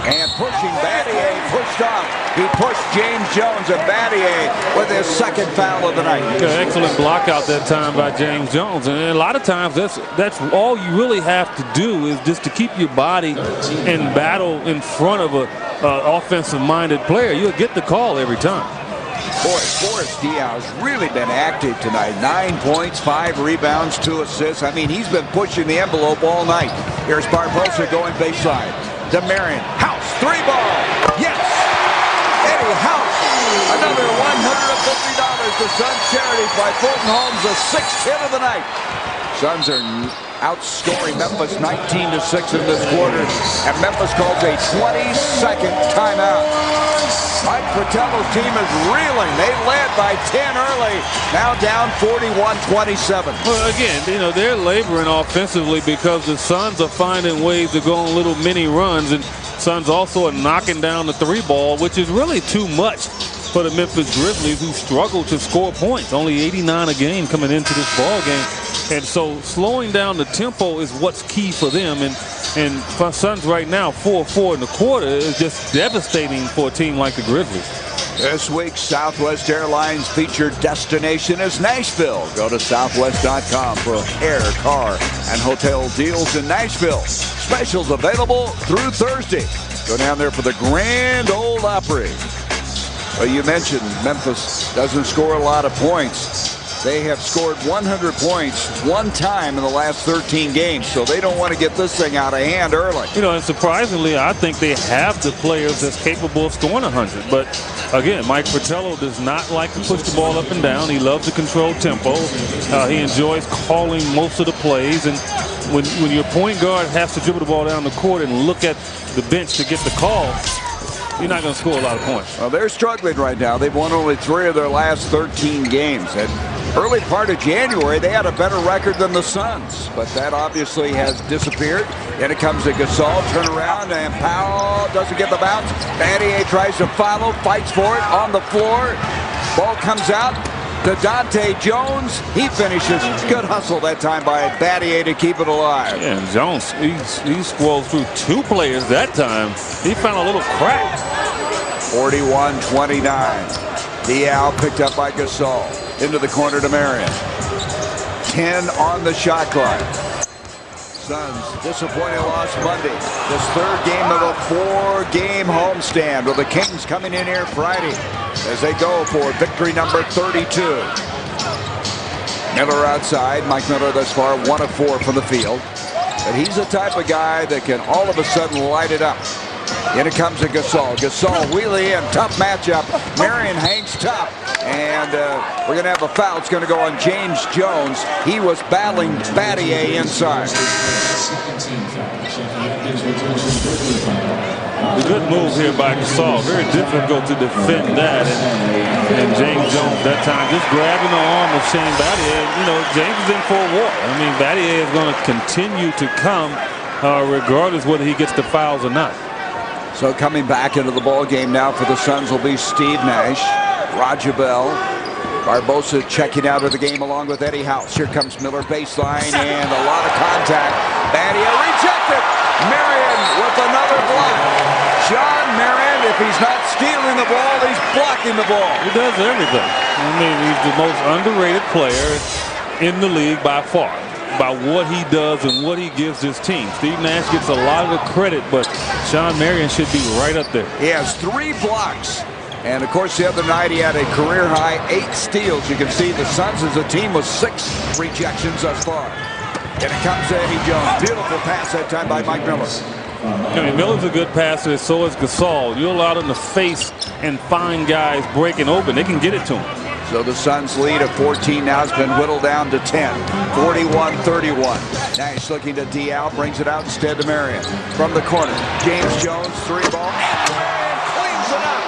And pushing Battier, pushed off. He pushed James Jones, and Battier with his second foul of the night. Excellent block out that time by James Jones. And a lot of times that's all you really have to do is just to keep your body in battle in front of a offensive-minded player. You'll get the call every time. Boy, Forrest Diaw has really been active tonight. 9 points, 5 rebounds, 2 assists. I mean, he's been pushing the envelope all night. Here's Barbosa going baseline. To Marion. House, 3 ball. Yes! Eddie House. Another $150 to Suns Charities by Fulton Holmes, the 6th hit of the night. Suns are outscoring Memphis 19-6 in this quarter, and Memphis calls a 20-second timeout. Mike Fratello's team is reeling. They led by 10 early, now down 41-27. Well, again, you know, they're laboring offensively because the Suns are finding ways to go on little mini runs, and Suns also are knocking down the 3 ball, which is really too much for the Memphis Grizzlies, who struggle to score points. Only 89 a game coming into this ball game. And so slowing down the tempo is what's key for them. And for Suns right now, 4-4 in the quarter is just devastating for a team like the Grizzlies. This week's Southwest Airlines featured destination is Nashville. Go to southwest.com for air, car, and hotel deals in Nashville. Specials available through Thursday. Go down there for the Grand Ole Opry. Well, you mentioned Memphis doesn't score a lot of points. They have scored 100 points 1 time in the last 13 games, so they don't want to get this thing out of hand early. You know, and surprisingly, I think they have the players that's capable of scoring 100. But again, Mike Fratello does not like to push the ball up and down. He loves to control tempo. He enjoys calling most of the plays. And when your point guard has to dribble the ball down the court and look at the bench to get the call, you're not going to score a lot of points. Well, they're struggling right now. They've won only 3 of their last 13 games. And early part of January, they had a better record than the Suns, but that obviously has disappeared. Then it comes to Gasol, turn around, and Powell doesn't get the bounce. Battier tries to follow, fights for it on the floor. Ball comes out to Dante Jones. He finishes. Good hustle that time by Battier to keep it alive. Yeah, and Jones, he scrolled through 2 players that time. He found a little crack. 41-29. Diaw picked up by Gasol. Into the corner to Marion. 10 on the shot clock. Suns disappointing loss Monday. This 3rd game of a 4-game homestand, with the Kings coming in here Friday as they go for victory number 32. Miller outside. Mike Miller thus far 1 of 4 from the field. But he's the type of guy that can all of a sudden light it up. In it comes to Gasol. Gasol wheelie in. Tough matchup. Marion hangs tough. And we're going to have a foul. It's going to go on James Jones. He was battling Battier inside. A good move here by Gasol. Very difficult to defend that. And James Jones that time just grabbing the arm of Shane Battier. You know, James is in for a war. I mean, Battier is going to continue to come regardless whether he gets the fouls or not. So coming back into the ball game now for the Suns will be Steve Nash, Roger Bell, Barbosa checking out of the game along with Eddie House. Here comes Miller baseline and a lot of contact. Badia rejected. Marion with another block. Sean Marion, if he's not stealing the ball, he's blocking the ball. He does everything. I mean, he's the most underrated player in the league by far, by what he does and what he gives his team. Steve Nash gets a lot of the credit, but Sean Marion should be right up there. He has 3 blocks. And, of course, the other night he had a career-high 8 steals. You can see the Suns as a team with 6 rejections thus far. And it comes to Eddie Jones. Beautiful pass that time by Mike Miller. I mean, Miller's a good passer, so is Gasol. You allow them to face and find guys breaking open. They can get it to him. So the Suns' lead of 14 now has been whittled down to 10. 41-31. Nash looking to Diaw, brings it out instead to Marion. From the corner, James Jones, 3-ball. And cleans it up.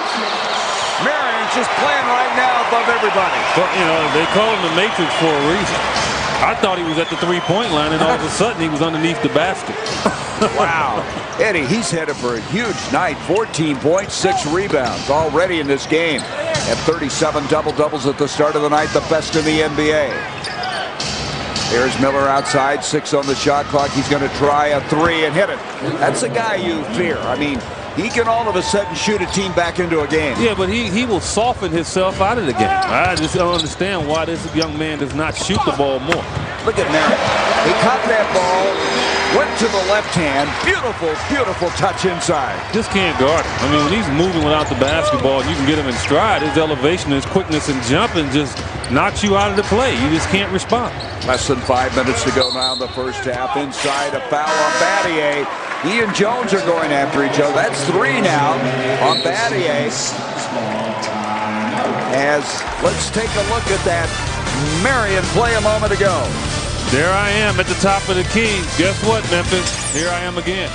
Marion's just playing right now above everybody. Well, you know, they call him the Matrix for a reason. I thought he was at the three-point line, and all of a sudden he was underneath the basket. Wow. Eddie, he's headed for a huge night. 14 points, 6 rebounds already in this game. At 37 double-doubles at the start of the night, the best in the NBA. Here's Miller outside, 6 on the shot clock. He's going to try a 3 and hit it. That's the guy you fear. I mean, he can all of a sudden shoot a team back into a game. Yeah, but he will soften himself out of the game. I just don't understand why this young man does not shoot the ball more. Look at Marion. He caught that ball, went to the left hand. Beautiful, beautiful touch inside. Just can't guard him. I mean, when he's moving without the basketball, you can get him in stride. His elevation, his quickness and jumping just knocks you out of the play. You just can't respond. Less than 5 minutes to go now in the first half. Inside, a foul on Badia. He and Jones are going after each other. That's 3 now on Badia. As let's take a look at that Marion play a moment ago. There I am at the top of the key. Guess what, Memphis? Here I am again.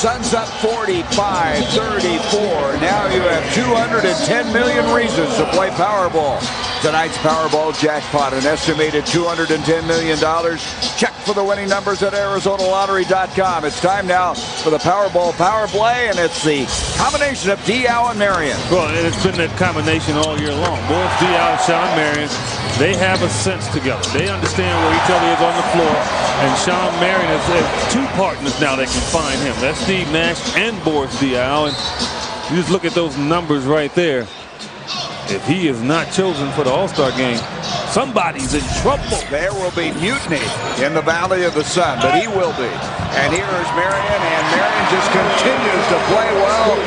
Suns up 45-34. Now you have 210 million reasons to play Powerball. Tonight's Powerball jackpot, an estimated $210 million. Check for the winning numbers at ArizonaLottery.com. It's time now for the Powerball Power Play, and it's the combination of Diaw and Marion. Well, it's been that combination all year long. Both Diaw and Sean Marion, they have a sense together. They understand where each other is on the floor, and Sean Marion has 2 partners now that can find him. That's Steve Nash and Boris Diaw, and you just look at those numbers right there. If he is not chosen for the All-Star game, somebody's in trouble. There will be mutiny in the Valley of the Sun, but he will be. And here is Marion, and Marion just continues to play well.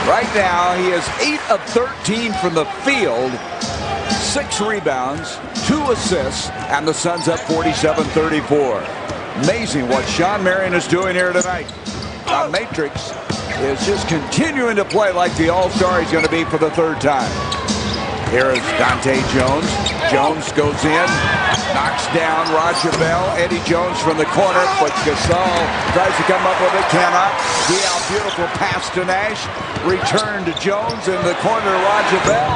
Right now, he is 8 of 13 from the field, 6 rebounds, 2 assists, and the Suns up 47-34. Amazing what Sean Marion is doing here tonight. The Matrix is just continuing to play like the All-Star he's going to be for the 3rd time. Here is Dante Jones. Jones goes in, knocks down Roger Bell. Eddie Jones from the corner, but Gasol tries to come up with it, cannot. Diaw, beautiful pass to Nash. Return to Jones in the corner, Roger Bell.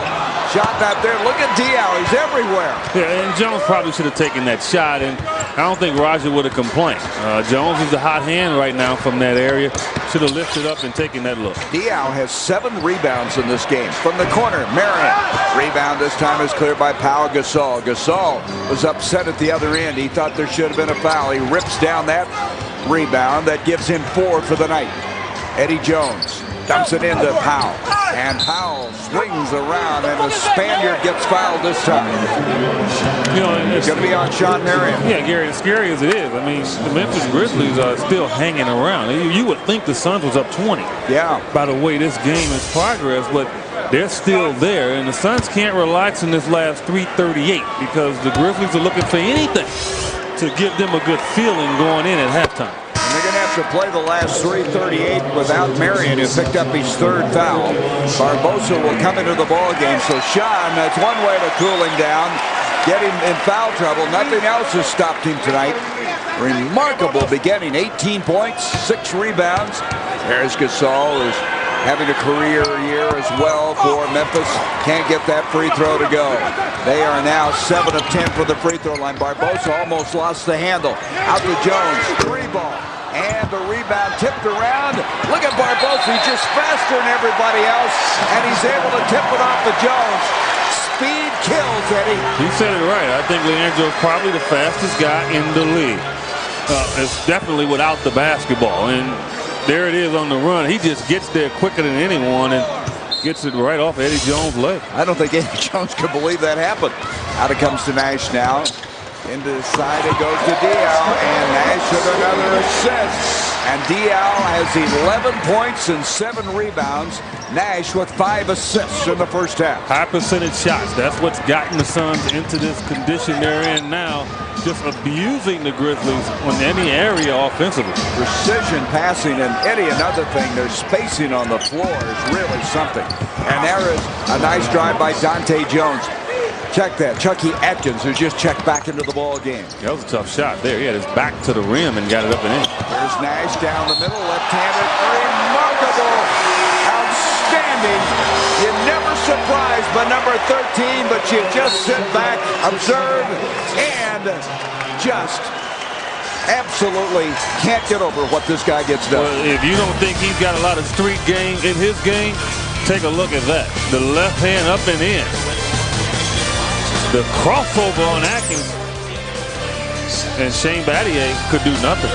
Shot out there. Look at Diaw, he's everywhere. Yeah, and Jones probably should have taken that shot, and I don't think Roger would have complained. Jones is the hot hand right now from that area. Should have lifted up and taken that look. Diaw has 7 rebounds in this game. From the corner, Marion. Rebound this time is cleared by Gasol. Gasol was upset at the other end. He thought there should have been a foul. He rips down that rebound. That gives him 4 for the night. Eddie Jones dumps it into Powell. And Powell swings around, and the Spaniard gets fouled this time. You know, it's going to be on Sean Marion. Yeah, Gary, as scary as it is, I mean, the Memphis Grizzlies are still hanging around. You would think the Suns was up 20. Yeah. By the way this game is progress, but they're still there, and the Suns can't relax in this last 3:38 because the Grizzlies are looking for anything to give them a good feeling going in at halftime. And they're going to have to play the last 3:38 without Marion, who picked up his 3rd foul. Barbosa will come into the ball game, so Sean, that's one way to cool him down, get him in foul trouble. Nothing else has stopped him tonight. Remarkable beginning, 18 points, 6 rebounds. There's Gasol, who's having a career year as well for Memphis. Can't get that free throw to go. They are now 7 of 10 from the free throw line. Barbosa almost lost the handle. Out to Jones, 3 ball. And the rebound tipped around. Look at Barbosa, he's just faster than everybody else. And he's able to tip it off to Jones. Speed kills, Eddie. He said it right. I think Leandro's probably the fastest guy in the league. It's definitely without the basketball. And there it is on the run. He just gets there quicker than anyone and gets it right off Eddie Jones' leg. I don't think Eddie Jones could believe that happened. Out it comes to Nash now. Into the side it goes to Diaw, and Nash with another assist. And Diaw has 11 points and 7 rebounds. Nash with 5 assists in the first half. High percentage shots. That's what's gotten the Suns into this condition they're in now. Just abusing the Grizzlies on any area offensively. Precision passing, and Eddie, another thing, their spacing on the floor is really something. And there is a nice drive by Dante Jones. Check that. Chucky Atkins, who just checked back into the ball game. That was a tough shot there. He had his back to the rim and got it up and in. There's Nash down the middle, left-handed. Remarkable. Outstanding. You're never surprised by number 13, but you just sit back, observe, and just absolutely can't get over what this guy gets done. Well, if you don't think he's got a lot of street game in his game, take a look at that. The left hand up and in. The crossover on Atkins, and Shane Battier could do nothing.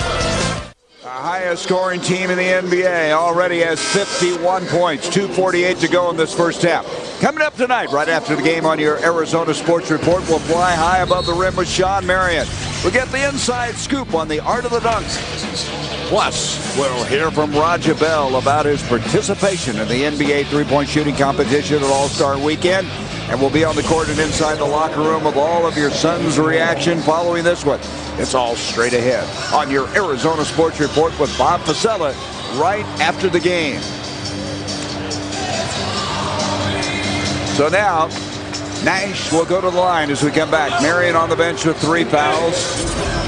The highest scoring team in the NBA already has 51 points, 2:48 to go in this first half. Coming up tonight, right after the game on your Arizona Sports Report, we'll fly high above the rim with Sean Marion. We'll get the inside scoop on the art of the dunk. Plus, we'll hear from Raja Bell about his participation in the NBA three-point shooting competition at All-Star Weekend. And we'll be on the court and inside the locker room with all of your Suns' reaction following this one. It's all straight ahead on your Arizona Sports Report with Bob Pasella right after the game. So now, Nash will go to the line as we come back. Marion on the bench with 3 fouls.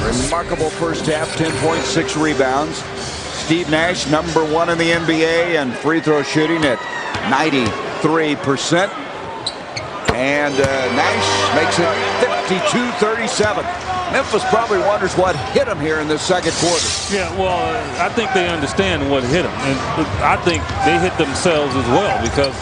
Remarkable first half, 10.6 rebounds. Steve Nash, number 1 in the NBA and free throw shooting at 93%. And Nash makes it 52-37. Memphis probably wonders what hit him here in this second quarter. Yeah, well, I think they understand what hit them. And I think they hit themselves as well because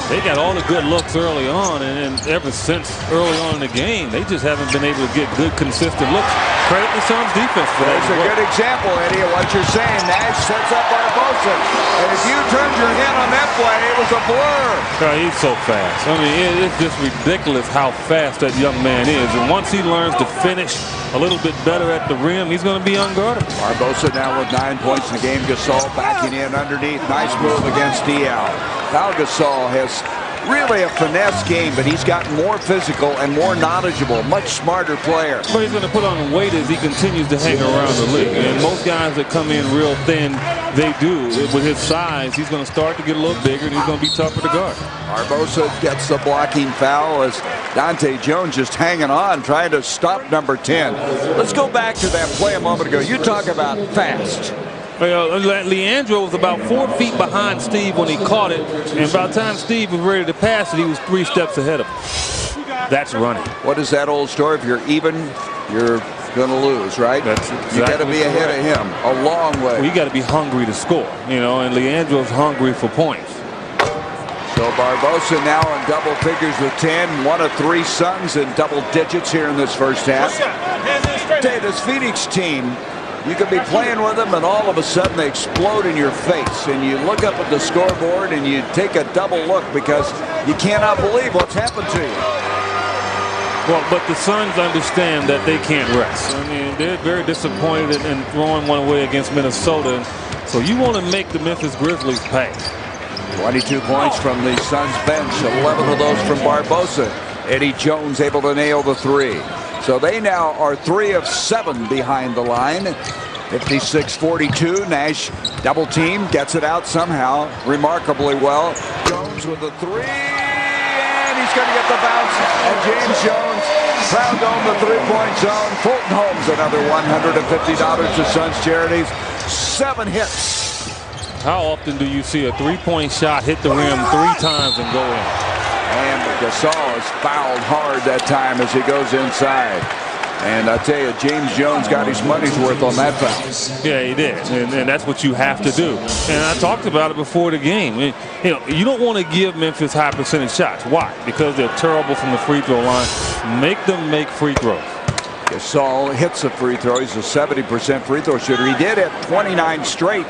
they got all the good looks early on. And ever since early on in the game, they just haven't been able to get good, consistent looks. Credit the Suns defense for that. That's a good example, Eddie, of what you're saying. Nash sets up Barbosa. And if you turned your head on that play, it was a blur. Oh, he's so fast. I mean, it's just ridiculous how fast that young man is. And once he learns to finish a little bit better at the rim, he's going to be unguardable. Barbosa now with 9 points in the game. Gasol backing in underneath. Nice move against Diaw. Now Gasol has really a finesse game, but he's gotten more physical and more knowledgeable, much smarter player. But he's going to put on weight as he continues to hang around the league. And most guys that come in real thin, they do. With his size, he's going to start to get a little bigger, and he's going to be tougher to guard. Barbosa gets the blocking foul as Dante Jones just hanging on, trying to stop number 10. Let's go back to that play a moment ago. You talk about fast. Well, Leandro was about 4 feet behind Steve when he caught it, and by the time Steve was ready to pass it, he was 3 steps ahead of him. That's running. What is that old story? If you're even, you're going to lose, right? That's exactly. You got to be ahead of him a long way. Well, you got to be hungry to score, you know, and Leandro's hungry for points. So Barbosa now in double figures with 10. 1 of 3 Suns in double digits here in this first half. Hey, this Phoenix team, you could be playing with them and all of a sudden they explode in your face. And you look up at the scoreboard and you take a double look because you cannot believe what's happened to you. Well, but the Suns understand that they can't rest. I mean, they're very disappointed in throwing one away against Minnesota. So you want to make the Memphis Grizzlies pay. 22 points from the Suns bench, 11 of those from Barbosa. Eddie Jones able to nail the 3. So they now are 3 of 7 behind the line. 56-42. Nash double team, gets it out somehow remarkably well. Jones with the 3, and he's going to get the bounce. And James Jones found on the three-point zone. Fulton Holmes another $150 to Suns Charities. 7 hits How often do you see a three-point shot hit the rim 3 times and go in? And Gasol is fouled hard that time as he goes inside. And I tell you, James Jones got his money's worth on that foul. Yeah, he did, and that's what you have to do. And I talked about it before the game. You don't want to give Memphis high percentage shots. Why? Because they're terrible from the free throw line. Make them make free throws. Gasol hits a free throw. He's a 70% free throw shooter. He did have 29 straight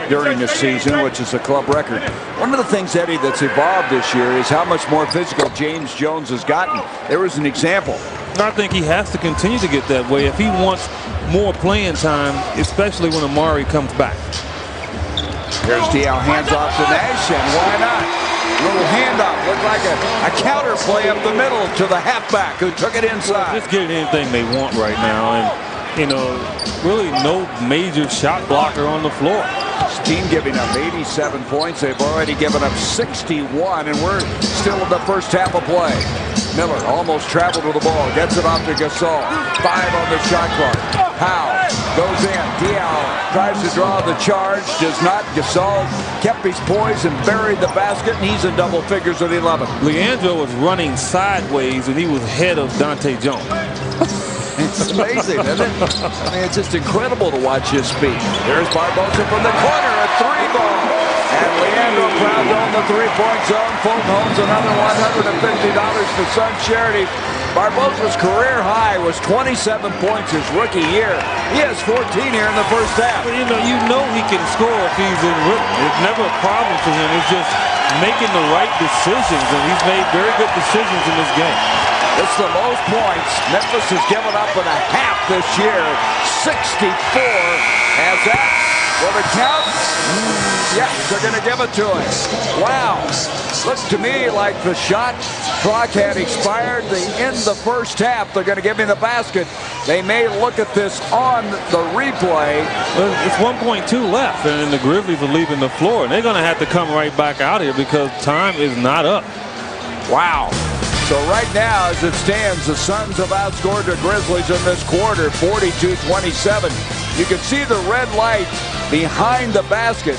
during this season, which is a club record. One of the things, Eddie, that's evolved this year is how much more physical James Jones has gotten. There was an example. I think he has to continue to get that way if he wants more playing time, especially when Amari comes back. Here's Diaw, hands off to Nash, and why not? Little handoff, looked like a counter play up the middle to the halfback who took it inside. Just getting anything they want right now, and really no major shot blocker on the floor. His team giving up 87 points. They've already given up 61, and we're still in the first half of play. Miller almost traveled with the ball, gets it off to Gasol. 5 on the shot clock. Howe goes in. Diaw tries to draw the charge, does not. Gasol kept his poise and buried the basket, and he's in double figures at 11. Leandro was running sideways, and he was ahead of Dante Jones. It's amazing, isn't it? I mean, it's just incredible to watch his speed. There's Barbosa from the corner, a 3-ball. And Leandro Crowd on the 3-point zone. Fulton Holmes another $150 to Sun Charity. Barbosa's career high was 27 points his rookie year. He has 14 here in the first half. Well, you know he can score if he's in rhythm. It's never a problem for him. It's just making the right decisions, and he's made very good decisions in this game. It's the most points Memphis has given up in a half this year. 64. Has that? Will it count? Yes, they're going to give it to him. Wow. Looks to me like the shot clock had expired. They end the first half. They're going to give me the basket. They may look at this on the replay. Well, it's 1.2 left, and the Grizzlies are leaving the floor. And they're going to have to come right back out here because time is not up. Wow. So right now, as it stands, the Suns have outscored the Grizzlies in this quarter, 42-27. You can see the red light behind the basket.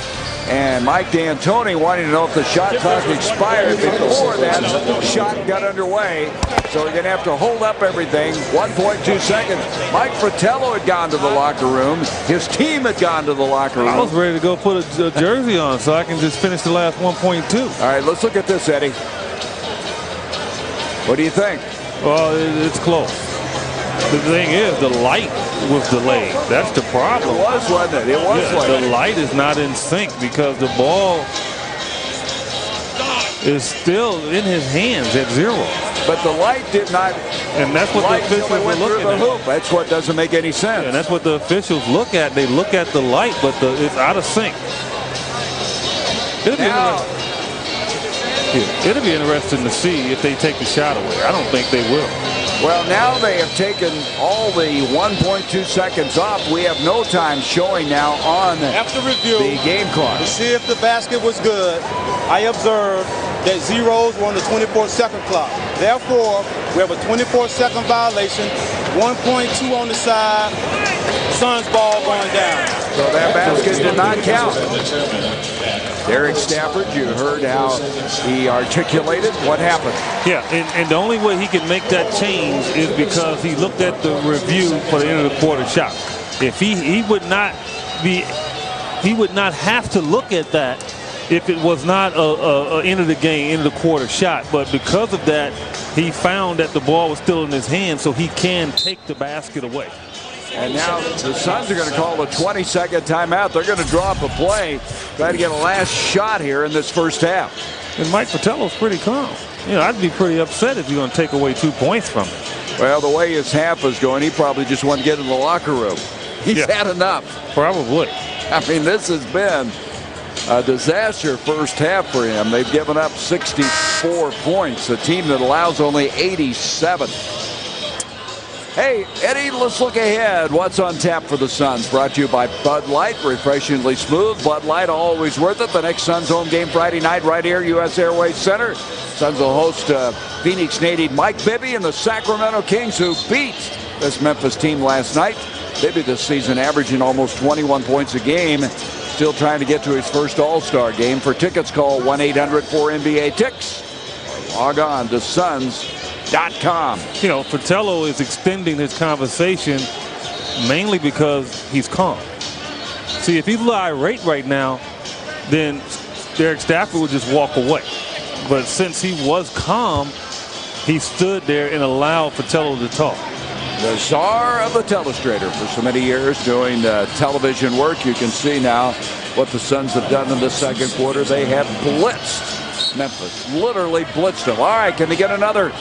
And Mike D'Antoni wanting to know if the shot clock expired before that shot got underway. So we're going to have to hold up everything. 1.2 seconds. Mike Fratello had gone to the locker room. His team had gone to the locker room. I was ready to go put a jersey on so I can just finish the last 1.2. All right, let's look at this, Eddie. What do you think? Well, it's close. The thing is, the light was delayed. That's the problem. It was, wasn't it? It was late. The light is not in sync because the ball is still in his hands at 0. But the light did not. And that's what the officials were looking at. That's what doesn't make any sense. And that's what the officials look at. They look at the light, but it's out of sync. It'll be interesting to see if they take the shot away. I don't think they will. Well, now they have taken all the 1.2 seconds off. We have no time showing now on after review the game clock. To see if the basket was good, I observed that zeros were on the 24-second clock. Therefore, we have a 24-second violation, 1.2 on the side, Suns ball going down. So that basket did not count. Derek Stafford, you heard how he articulated what happened. Yeah, and the only way he can make that change is because he looked at the review for the end of the quarter shot. If he would not have to look at that if it was not a end of the game, end of the quarter shot. But because of that, he found that the ball was still in his hand, so he can take the basket away. And now the Suns are going to call a 20-second timeout. They're going to draw up a play, try to get a last shot here in this first half. And Mike Fratello's pretty calm. I'd be pretty upset if you're going to take away 2 points from him. Well, the way his half is going, he probably just wanted to get in the locker room. He's had enough. Probably. I mean, this has been a disaster first half for him. They've given up 64 points, a team that allows only 87. Hey, Eddie, let's look ahead. What's on tap for the Suns? Brought to you by Bud Light, refreshingly smooth. Bud Light, always worth it. The next Suns home game Friday night right here, U.S. Airways Center. Suns will host Phoenix native Mike Bibby and the Sacramento Kings, who beat this Memphis team last night. Bibby this season averaging almost 21 points a game. Still trying to get to his first All-Star game. For tickets, call 1-800-4NBA-TICKS. Log on to Suns.com. You know, Fratello is extending his conversation mainly because he's calm. See, if he's a little irate right now, then Derek Stafford would just walk away. But since he was calm, he stood there and allowed Fratello to talk. The czar of the telestrator for so many years doing television work. You can see now what the Suns have done in the second quarter. They have blitzed Memphis, literally blitzed them. All right, can they get another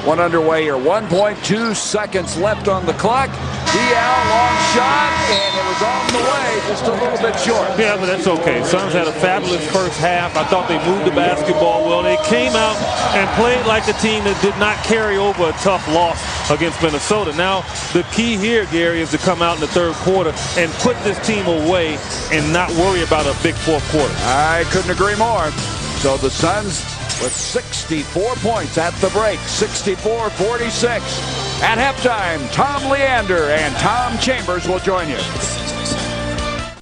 one underway here? 1.2 seconds left on the clock. Diaw, long shot, and it was on the way, just a little bit short. Yeah, but that's okay. Suns had a fabulous first half. I thought they moved the basketball well. They came out and played like a team that did not carry over a tough loss against Minnesota. Now, the key here, Gary, is to come out in the third quarter and put this team away and not worry about a big fourth quarter. I couldn't agree more. So the Suns with 64 points at the break, 64-46. At halftime, Tom Leander and Tom Chambers will join you.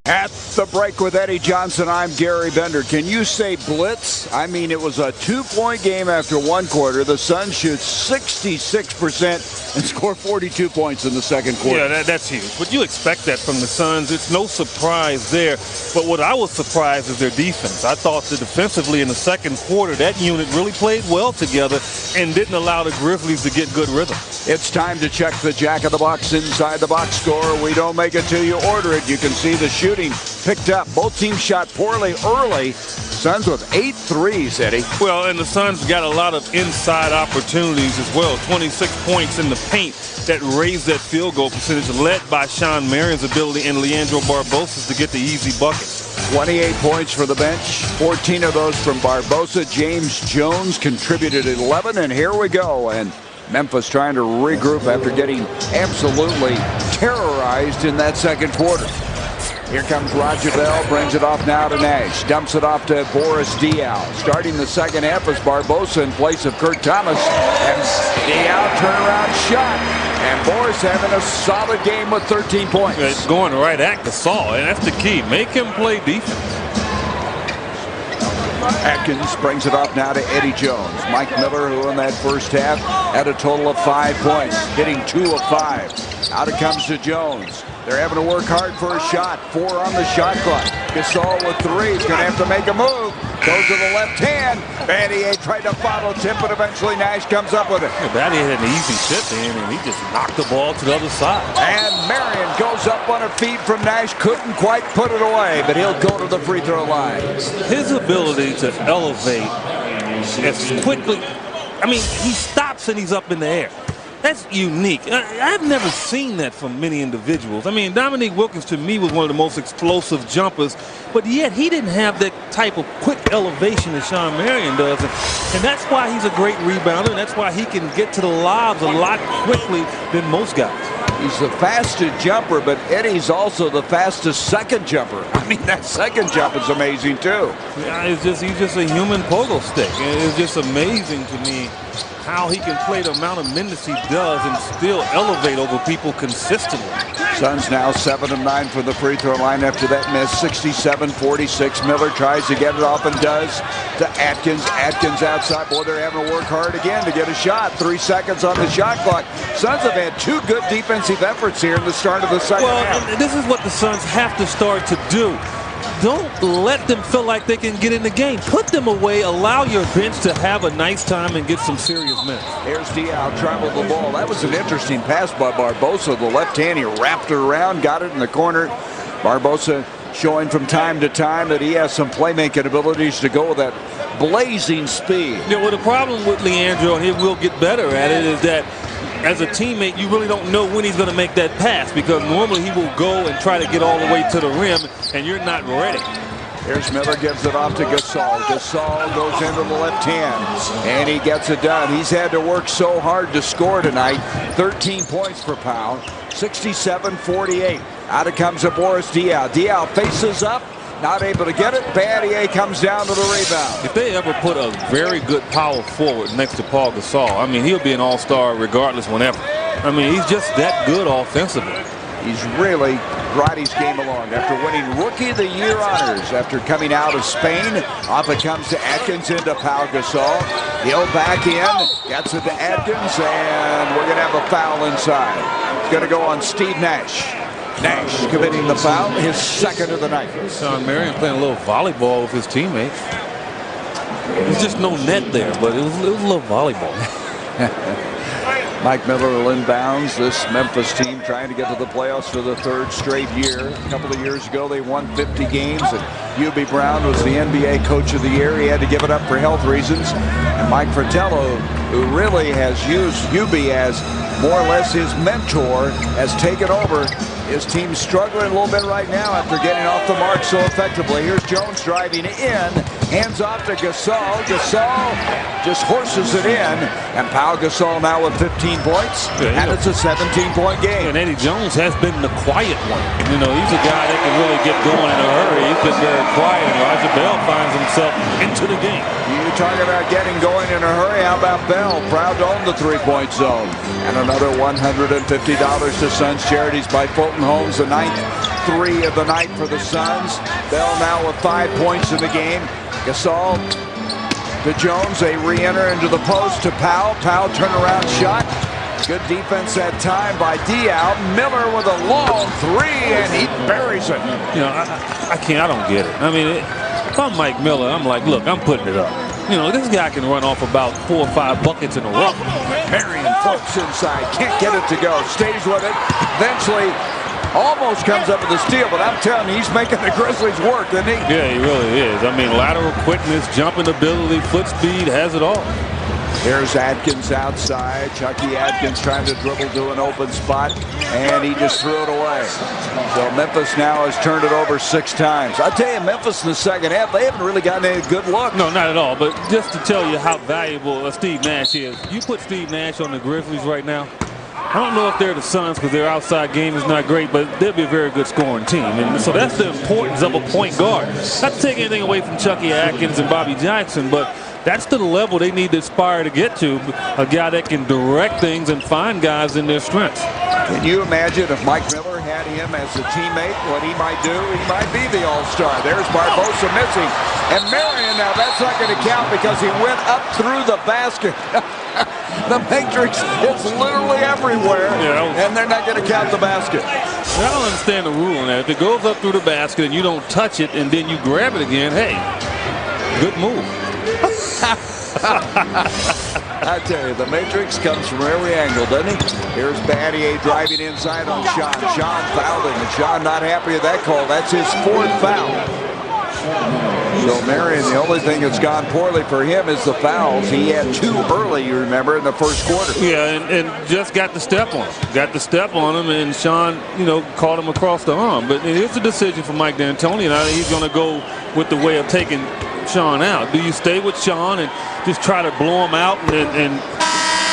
At the break with Eddie Johnson, I'm Gary Bender. Can you say blitz? I mean, it was a 2-point game after one quarter. The Suns shoot 66% and score 42 points in the second quarter. Yeah, that's huge. But you expect that from the Suns. It's no surprise there. But what I was surprised is their defense. I thought that defensively in the second quarter, that unit really played well together and didn't allow the Grizzlies to get good rhythm. It's time to check the Jack of the Box inside the box score. We don't make it till you order it. You can see the shooting picked up. Both teams shot poorly early. Suns with 8 threes, Eddie. Well, and the Suns got a lot of inside opportunities as well. 26 points in the paint that raised that field goal percentage, led by Sean Marion's ability and Leandro Barbosa's to get the easy buckets. 28 points for the bench, 14 of those from Barbosa. James Jones contributed 11, and here we go. And Memphis trying to regroup after getting absolutely terrorized in that second quarter. Here comes Roger Bell, brings it off now to Nash, dumps it off to Boris Diaw. Starting the second half is Barbosa in place of Kurt Thomas, and Diaw turnaround shot. And Boris having a solid game with 13 points. It's going right at Gasol, and that's the key. Make him play defense. Atkins brings it off now to Eddie Jones. Mike Miller, who in that first half had a total of 5 points, hitting 2 of 5. Out it comes to Jones. They're having to work hard for a shot. 4 on the shot clock. Gasol with 3. He's going to have to make a move. Goes to the left hand. Battier tried to follow tip, but eventually Nash comes up with it. Yeah, Battier had an easy tip in, and he just knocked the ball to the other side. And Marion goes up on a feed from Nash. Couldn't quite put it away, but he'll go to the free throw line. His ability to elevate as quickly, I mean, he stops and he's up in the air. That's unique. I've never seen that from many individuals. I mean, Dominique Wilkins to me was one of the most explosive jumpers, but yet he didn't have that type of quick elevation that Sean Marion does. And that's why he's a great rebounder, and that's why he can get to the lobs a lot quickly than most guys. He's the fastest jumper, but Eddie's also the fastest second jumper. I mean, that second jump is amazing, too. Yeah, he's just a human pogo stick. It's just amazing to me how he can play the amount of minutes he does and still elevate over people consistently. Suns now 7 of 9 for the free throw line after that miss. 67-46. Miller tries to get it off and does to Atkins. Atkins outside. Boy, they're having to work hard again to get a shot. 3 seconds on the shot clock. Suns have had 2 good defensive efforts here in the start of the second half. And this is what the Suns have to start to do. Don't let them feel like they can get in the game. Put them away. Allow your bench to have a nice time and get some serious minutes. Here's Diaw, traveled the ball. That was an interesting pass by Barbosa. The left hand, he wrapped it around, got it in the corner. Barbosa showing from time to time that he has some playmaking abilities to go with that blazing speed. Yeah, well, the problem with Leandro, and he will get better at it, is that as a teammate, you really don't know when he's going to make that pass, because normally he will go and try to get all the way to the rim, and you're not ready. Here's Miller, gives it off to Gasol. Gasol goes into the left hand, and he gets it done. He's had to work so hard to score tonight. 13 points for Powell. 67-48. Out it comes to Boris Diaw. Diaw faces up. Not able to get it. Battier comes down to the rebound. If they ever put a very good power forward next to Paul Gasol, I mean, he'll be an all-star regardless whenever. I mean, he's just that good offensively. He's really brought his game along after winning Rookie of the Year honors after coming out of Spain. Off it comes to Atkins into P.Gasol. He'll back in, gets it to Atkins, and we're going to have a foul inside. It's going to go on Steve Nash. Nash committing the foul, his second of the night. Sean Marion playing a little volleyball with his teammates. There's just no net there, but it was a little volleyball. Mike Miller will inbounds. This Memphis team trying to get to the playoffs for the third straight year. A couple of years ago, they won 50 games, and Hubie Brown was the NBA Coach of the Year. He had to give it up for health reasons. And Mike Fratello, who really has used Hubie as more or less his mentor, has taken over. His team's struggling a little bit right now after getting off the mark so effectively. Here's Jones driving in. Hands off to Gasol. Gasol just horses it in. And P.Gasol now with 15 points. And it's a 17-point game. And Eddie Jones has been the quiet one. You know, he's a guy that can really get going in a hurry. He's been very quiet. Elijah Bell finds himself into the game. You talk about getting going in a hurry. How about Bell? Proud to own the three-point zone. And another $150 to Suns Charities by Fulton Holmes, the ninth three of the night for the Suns. Bell now with 5 points in the game. Gasol to Jones. They re-enter into the post to Powell. Powell turnaround shot. Good defense that time by Diaw. Miller with a long three, and he buries it. You know, I don't get it. I mean, if I'm Mike Miller, I'm like, look, I'm putting it up. You know, this guy can run off about 4 or 5 buckets in a row. Marion floats inside, can't get it to go, stays with it. Eventually, almost comes up with a steal, but I'm telling you, he's making the Grizzlies work, isn't he? Yeah, he really is. I mean, lateral quickness, jumping ability, foot speed, has it all. Here's Atkins outside. Chucky Atkins trying to dribble to an open spot, and he just threw it away. So Memphis now has turned it over 6 times. I tell you, Memphis in the second half, they haven't really gotten any good look. No, not at all. But just to tell you how valuable Steve Nash is, you put Steve Nash on the Grizzlies right now, I don't know if they're the Suns because their outside game is not great, but they'll be a very good scoring team. And so that's the importance of a point guard. Not to take anything away from Chucky Atkins and Bobby Jackson, but that's the level they need to aspire to get to. A guy that can direct things and find guys in their strengths. Can you imagine if Mike Miller had him as a teammate, what he might do? He might be the all-star. There's Barbosa missing. And Marion, now that's not going to count because he went up through the basket. The matrix is literally everywhere, and they're not going to count the basket. I don't understand the rule on that. If it goes up through the basket and you don't touch it and then you grab it again, hey, good move. I tell you, the matrix comes from every angle, doesn't he? Here's Battier driving inside on Sean. Sean fouled him, and Sean not happy with that call. That's his 4th foul. So Marion, the only thing that's gone poorly for him is the fouls. He had 2 early, you remember, in the first quarter. Yeah, and just got the step on him. Got the step on him, and Sean, you know, caught him across the arm. But it's a decision for Mike D'Antoni, and I think he's going to go with the way of taking Sean out. Do you stay with Sean and just try to blow him out and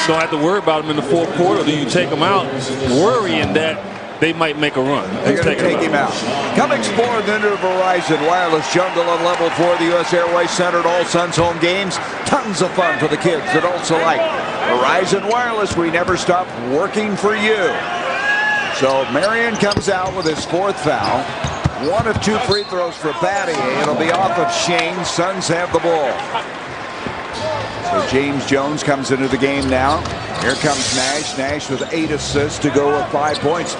don't have to worry about him in the fourth quarter? Or do you take him out worrying that they might make a run? They're going to take him out. Come explore the new Verizon Wireless Jungle on level 4 of the U.S. Airways Centered all Suns home games. Tons of fun for the kids that also like Verizon Wireless. We never stop working for you. So Marion comes out with his 4th foul. 1 of 2 free throws for Battier. It'll be off of Shane. Suns have the ball. So James Jones comes into the game now. Here comes Nash. Nash with 8 assists to go with 5 points.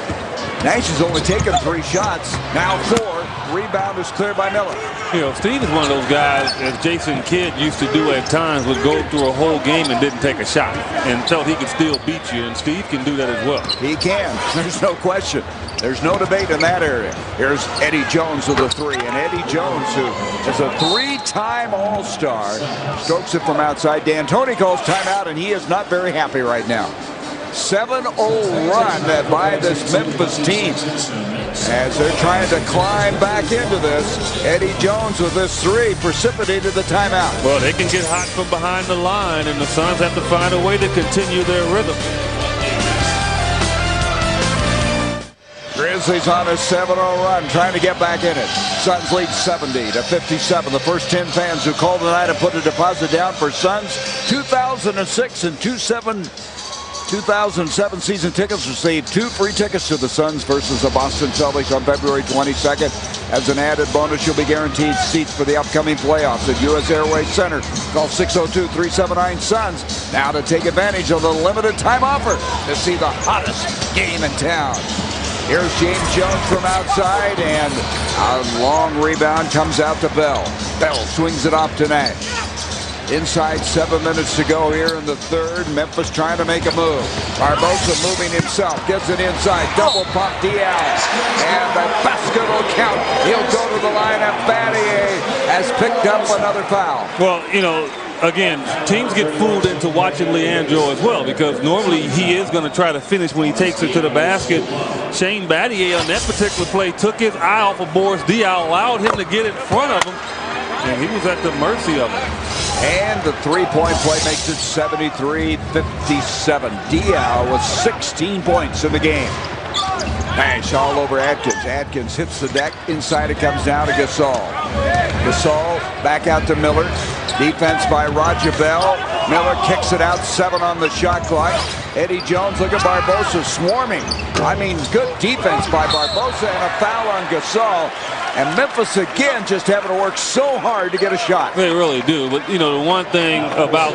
Nash has only taken 3 shots. Now 4. Rebound is cleared by Miller. You know, Steve is one of those guys, as Jason Kidd used to do at times, would go through a whole game and didn't take a shot and felt he could still beat you, and Steve can do that as well. He can. There's no question. There's no debate in that area. Here's Eddie Jones with a 3, and Eddie Jones, who is a 3-time All-Star, strokes it from outside. D'Antoni calls timeout, and he is not very happy right now. 7-0 run by this Memphis team as they're trying to climb back into this. Eddie Jones with this 3 precipitated the timeout. Well, they can get hot from behind the line, and the Suns have to find a way to continue their rhythm. Grizzlies on a 7-0 run, trying to get back in it. Suns lead 70-57. The first 10 fans who called tonight and put a deposit down for Suns 2006 and 2007 season tickets receive 2 free tickets to the Suns versus the Boston Celtics on February 22nd. As an added bonus, you'll be guaranteed seats for the upcoming playoffs at U.S. Airways Center. Call 602-379-SUNS now to take advantage of the limited time offer to see the hottest game in town. Here's James Jones from outside, and a long rebound comes out to Bell. Bell swings it off to Nash. Inside 7 minutes to go here in the third. Memphis trying to make a move. Barbosa moving himself. Gets it inside. Double pump Diaw. And the basket will count. He'll go to the line. And Battier has picked up another foul. Well, you know, again, teams get fooled into watching Leandro as well, because normally he is going to try to finish when he takes it to the basket. Shane Battier on that particular play took his eye off of Boris Diaw, allowed him to get in front of him, and he was at the mercy of him. And the three-point play makes it 73-57. Diaw with 16 points in the game. Nash all over Atkins. Atkins hits the deck. Inside it comes down to Gasol. Gasol back out to Miller. Defense by Roger Bell. Miller kicks it out. 7 on the shot clock. Eddie Jones, look at Barbosa swarming. I mean, good defense by Barbosa, and a foul on Gasol. And Memphis again just having to work so hard to get a shot. They really do. But, you know, the one thing about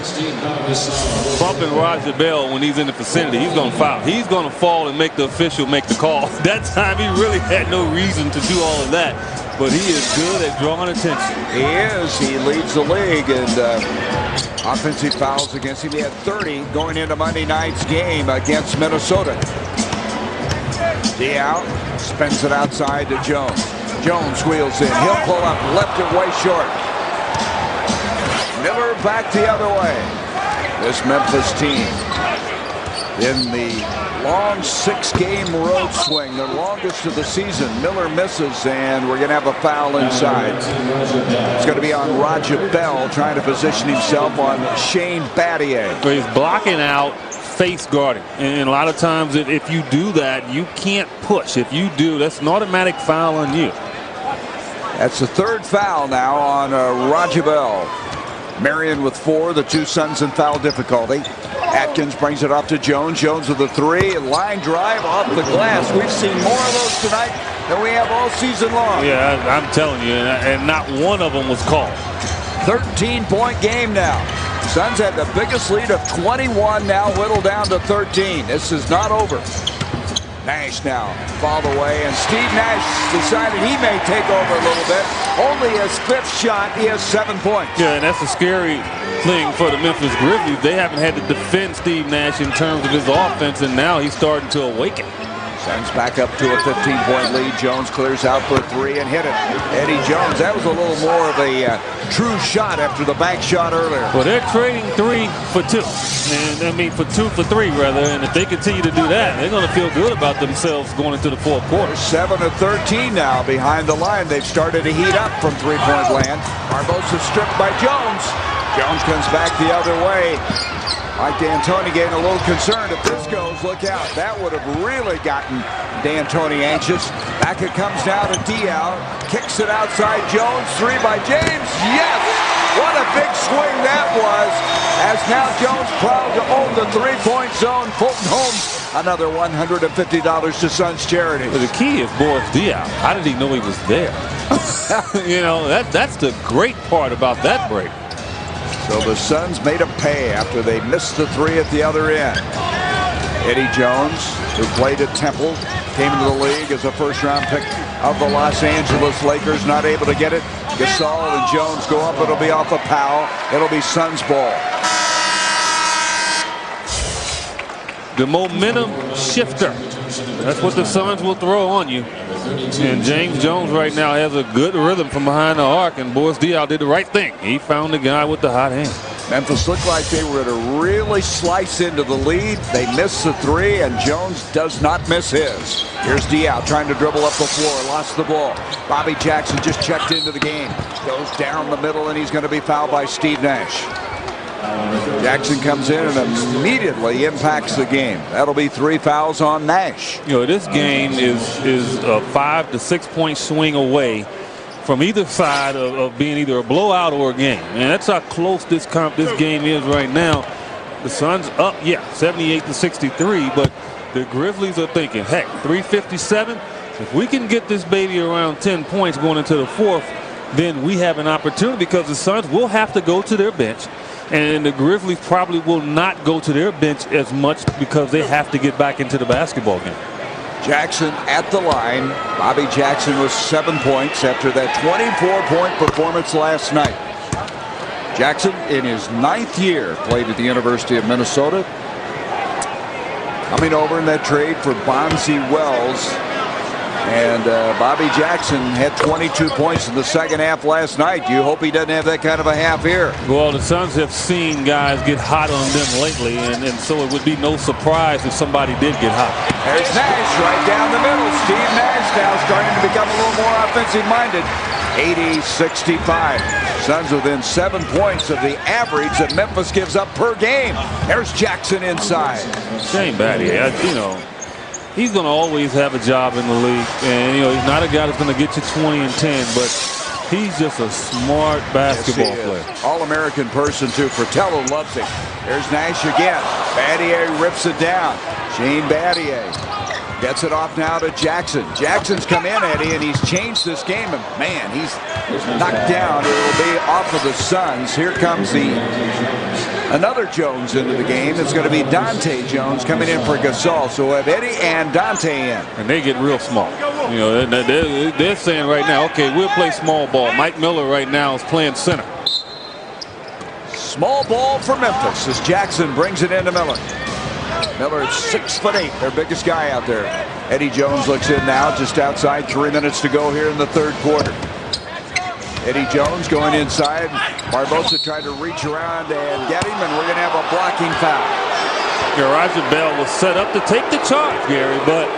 bumping Roger Bell when he's in the vicinity, he's going to foul. He's going to fall and make the official make the call. That time he really had no reason to do all of that. But he is good at drawing attention. He is. He leads the league in offensive fouls against him. He had 30 going into Monday night's game against Minnesota. Diaw spins it outside to Jones. Jones wheels in. He'll pull up. Left it way short. Miller back the other way. This Memphis team in the long 6-game road swing, the longest of the season. Miller misses, and we're going to have a foul inside. It's going to be on Roger Bell trying to position himself on Shane Battier. So he's blocking out, face guarding. And a lot of times if you do that, you can't push. If you do, that's an automatic foul on you. That's the third foul now on Roger Bell. Marion with 4, the 2 Suns in foul difficulty. Atkins brings it up to Jones. Jones with the 3. Line drive off the glass. We've seen more of those tonight than we have all season long. Yeah, I'm telling you, and not one of them was called. 13-point game now. Suns had the biggest lead of 21, now whittled down to 13. This is not over. Nash now fouled away, and Steve Nash decided he may take over a little bit. Only his 5th shot. He has 7 points. Yeah, and that's a scary thing for the Memphis Grizzlies. They haven't had to defend Steve Nash in terms of his offense, and now he's starting to awaken. Suns back up to a 15-point lead. Jones clears out for 3 and hit it. Eddie Jones, that was a little more of a true shot after the bank shot earlier. Well, they're trading 3 for 2. And I mean, for 2 for 3, rather. And if they continue to do that, they're going to feel good about themselves going into the fourth quarter. 7 of 13 now behind the line. They've started to heat up from 3-point land. Barbosa stripped by Jones. Jones comes back the other way. Mike D'Antoni getting a little concerned. If this goes, look out. That would have really gotten D'Antoni anxious. Back it comes down to Diaw. Kicks it outside Jones. 3 by James. Yes! What a big swing that was. As now Jones proud to own the 3-point zone. Fulton Holmes, another $150 to Suns charity. But the key is Boris Diaw. How did he know he was there? You know, that's the great part about that break. So the Suns made a pay after they missed the 3 at the other end. Eddie Jones, who played at Temple, came into the league as a first-round pick of the Los Angeles Lakers, not able to get it. Gasol and Jones go up. It'll be off of Powell. It'll be Suns ball. The momentum shifter. That's what the Suns will throw on you. And James Jones right now has a good rhythm from behind the arc, and Boris Diaw did the right thing. He found the guy with the hot hand. Memphis looked like they were going to really slice into the lead. They missed the 3, and Jones does not miss his. Here's Diaw trying to dribble up the floor. Lost the ball. Bobby Jackson just checked into the game. Goes down the middle, and he's going to be fouled by Steve Nash. Jackson comes in and immediately impacts the game. That'll be 3 fouls on Nash. You know, this game is a 5 to 6 point swing away from either side of being either a blowout or a game. And that's how close this game is right now. The Suns up, 78-63, but the Grizzlies are thinking, hey, 3:57, if we can get this baby around 10 points going into the fourth, then we have an opportunity, because the Suns will have to go to their bench, and the Grizzlies probably will not go to their bench as much because they have to get back into the basketball game. Jackson at the line. Bobby Jackson with 7 points after that 24-point performance last night. Jackson, in his 9th year, played at the University of Minnesota. Coming over in that trade for Bonzi Wells. And Bobby Jackson had 22 points in the second half last night. You hope he doesn't have that kind of a half here. Well, the Suns have seen guys get hot on them lately, and so it would be no surprise if somebody did get hot. There's Nash right down the middle. Steve Nash now starting to become a little more offensive-minded. 80-65. Suns within 7 points of the average that Memphis gives up per game. There's Jackson inside. Shane Battier, he's going to always have a job in the league. And, he's not a guy that's going to get you 20 and 10, but he's just a smart basketball player. All-American person, too. Fratello loves him. There's Nash again. Battier rips it down. Shane Battier gets it off now to Jackson. Jackson's come in, Eddie, and he's changed this game. And, man, he's knocked down. It'll be off of the Suns. Here comes another Jones into the game. It's going to be Dante Jones coming in for Gasol. So we'll have Eddie and Dante in. And they get real small. They're saying right now, okay, we'll play small ball. Mike Miller right now is playing center. Small ball for Memphis as Jackson brings it into Miller. Miller is 6'8", their biggest guy out there. Eddie Jones looks in now, just outside. 3 minutes to go here in the third quarter. Eddie Jones going inside. Barbosa tried to reach around and get him, and we're going to have a blocking foul. Raja Bell was set up to take the charge, Gary, but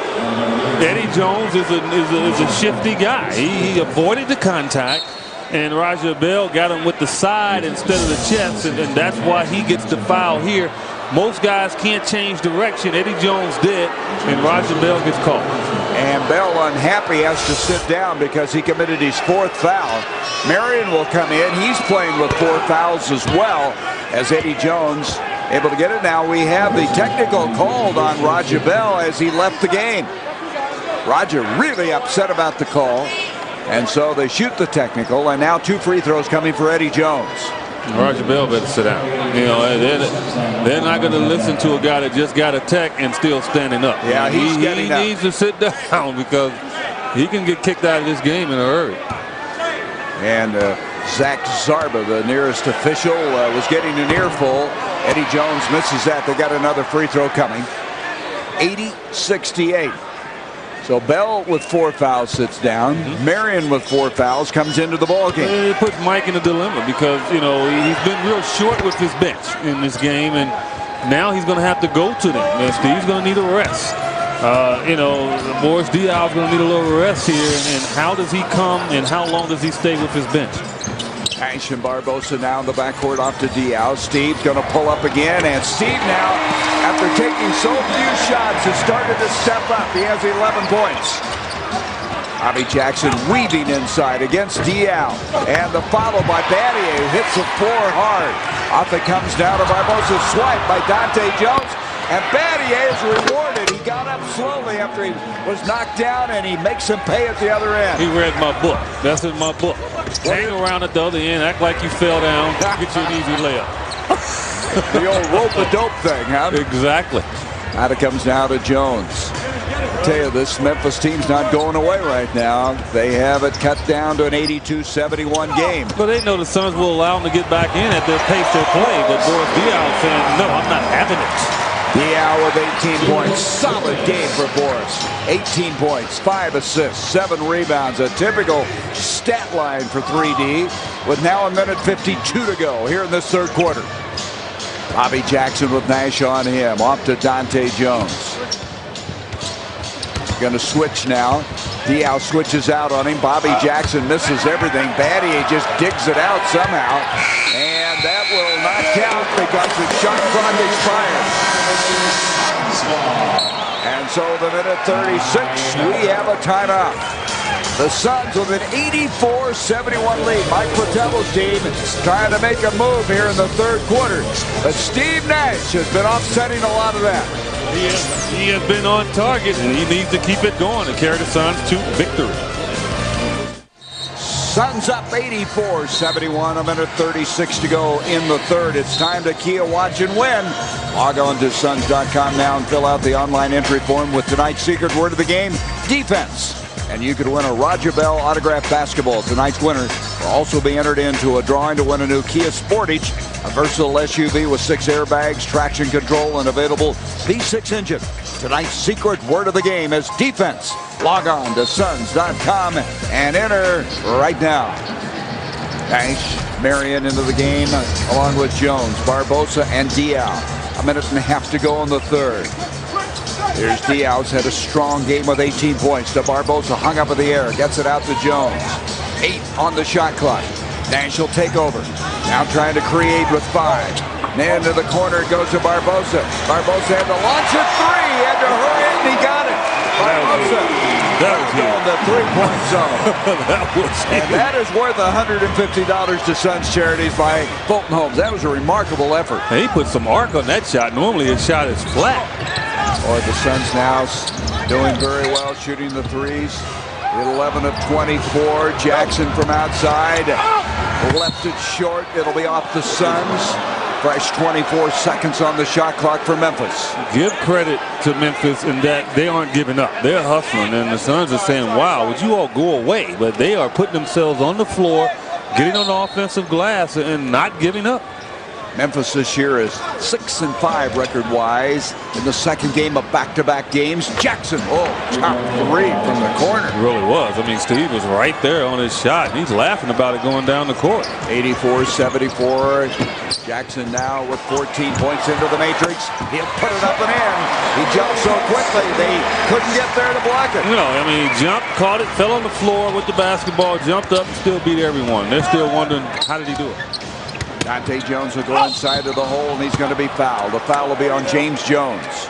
Eddie Jones is a shifty guy. He avoided the contact, and Raja Bell got him with the side instead of the chest, and that's why he gets the foul here. Most guys can't change direction. Eddie Jones did, and Raja Bell gets called. And Bell, unhappy, has to sit down because he committed his 4th foul. Marion will come in. He's playing with 4 fouls as well, as Eddie Jones able to get it. Now we have the technical called on Raja Bell as he left the game. Raja really upset about the call, and so they shoot the technical, and now 2 free throws coming for Eddie Jones. Raja Bell better sit down. They're not going to listen to a guy that just got a tech and still standing up. Yeah, he needs to sit down because he can get kicked out of this game in a hurry. And Zach Zarba, the nearest official, was getting an earful. Eddie Jones misses that. They got another free throw coming. 80-68. So Bell with 4 fouls sits down. Marion with 4 fouls comes into the ball game. It puts Mike in a dilemma because, he's been real short with his bench in this game, and now he's going to have to go to them. And Steve's going to need a rest. Boris Diaw is going to need a little rest here, and how does he come and how long does he stay with his bench? Nash and Barbosa now in the backcourt off to Diaw. Steve's going to pull up again, and Steve now, after taking so few shots, has started to step up. He has 11 points. Bobby Jackson weaving inside against Diaw, and the follow by Battier, who hits the floor hard. Off it comes down to Barbosa, swipe by Dante Jones, and Battier is rewarded. He got up slowly after he was knocked down, and he makes him pay at the other end. He read my book. That's in my book. Hang around at the other end, act like you fell down, get you an easy layup. The old rope-a-dope thing, huh? Exactly. Now it comes now to Jones. I tell you, this Memphis team's not going away right now. They have it cut down to an 82-71 game. But they know the Suns will allow them to get back in at their pace they play. But Boris Diaw saying, no, I'm not having it. Diaw with 18 points. Solid game for Boris. 18 points, 5 assists, 7 rebounds. A typical stat line for 3D with now a minute 52 to go here in this third quarter. Bobby Jackson with Nash on him. Off to Dante Jones. Going to switch now. Diaw switches out on him. Bobby Jackson misses everything. Battier just digs it out somehow. And that will not count because the shot clock expired. And So the minute 36, we have a timeout. The Suns with an 84-71 lead. Mike Fratello's team trying to make a move here in the third quarter. But Steve Nash has been offsetting a lot of that. He has been on target, and he needs to keep it going to carry the Suns to victory. Suns up 84-71, a minute 36 to go in the third. It's time to key a watch and win. Log on to Suns.com now and fill out the online entry form with tonight's secret word of the game, defense. And you could win a Roger Bell autographed basketball. Tonight's winner will also be entered into a drawing to win a new Kia Sportage, a versatile SUV with 6 airbags, traction control, and available V6 engine. Tonight's secret word of the game is defense. Log on to Suns.com and enter right now. Nash, Marion into the game along with Jones, Barbosa, and Diaw. A minute and a half to go in the third. Here's Diaw's had a strong game with 18 points. To Barbosa, hung up in the air, gets it out to Jones. 8 on the shot clock. Nash will take over. Now trying to create with 5. Into the corner goes to Barbosa. Barbosa had to launch a 3. He had to hurry it, and he got it. Barbosa. That was in the 3-point zone. And that is worth $150 to Suns Charities by Fulton Holmes. That was a remarkable effort. He put some arc on that shot. Normally his shot is flat. Or the Suns now doing very well, shooting the threes. 11 of 24. Jackson from outside. Left it short. It'll be off the Suns. Fresh 24 seconds on the shot clock for Memphis. Give credit to Memphis in that they aren't giving up. They're hustling, and the Suns are saying, wow, would you all go away? But they are putting themselves on the floor, getting on the offensive glass, and not giving up. Memphis this year is 6-5 record-wise in the second game of back-to-back games. Jackson, top 3 from the corner. It really was. I mean, Steve was right there on his shot. He's laughing about it going down the court. 84-74. Jackson now with 14 points into the matrix. He'll put it up and in. He jumped so quickly they couldn't get there to block it. No, I mean, he jumped, caught it, fell on the floor with the basketball, jumped up and still beat everyone. They're still wondering, how did he do it? Dante Jones will go inside of the hole, and he's going to be fouled. The foul will be on James Jones.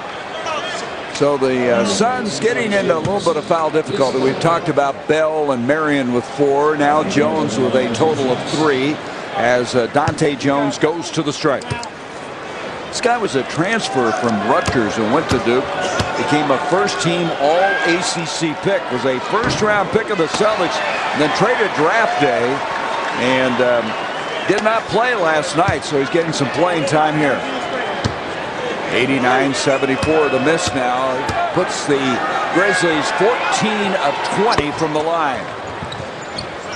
So the Suns getting into a little bit of foul difficulty. We've talked about Bell and Marion with 4. Now Jones with a total of 3 as Dante Jones goes to the stripe. This guy was a transfer from Rutgers and went to Duke. Became a first-team All-ACC pick. Was a first-round pick of the Celtics, and then traded draft day. And did not play last night, so he's getting some playing time here. 89-74, the miss now puts the Grizzlies 14 of 20 from the line.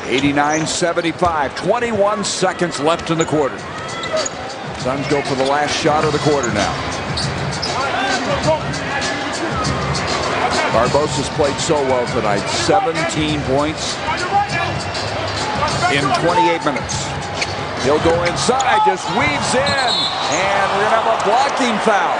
89-75, 21 seconds left in the quarter. Suns go for the last shot of the quarter now. Barbosa's played so well tonight. 17 points in 28 minutes. He'll go inside, just weaves in, and we're going to have a blocking foul.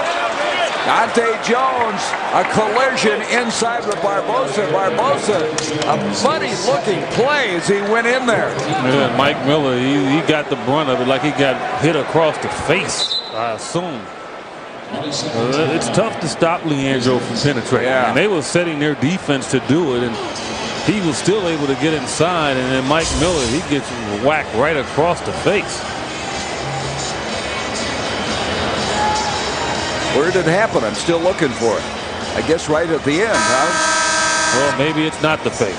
Dante Jones, a collision inside with Barbosa. Barbosa, a funny-looking play as he went in there. Yeah, Mike Miller, he got the brunt of it like he got hit across the face, I assume. It's tough to stop Leandro from penetrating. Yeah. And they were setting their defense to do it, and he was still able to get inside, and then Mike Miller, he gets whacked right across the face. Where did it happen? I'm still looking for it. I guess right at the end, huh? Well, maybe it's not the face.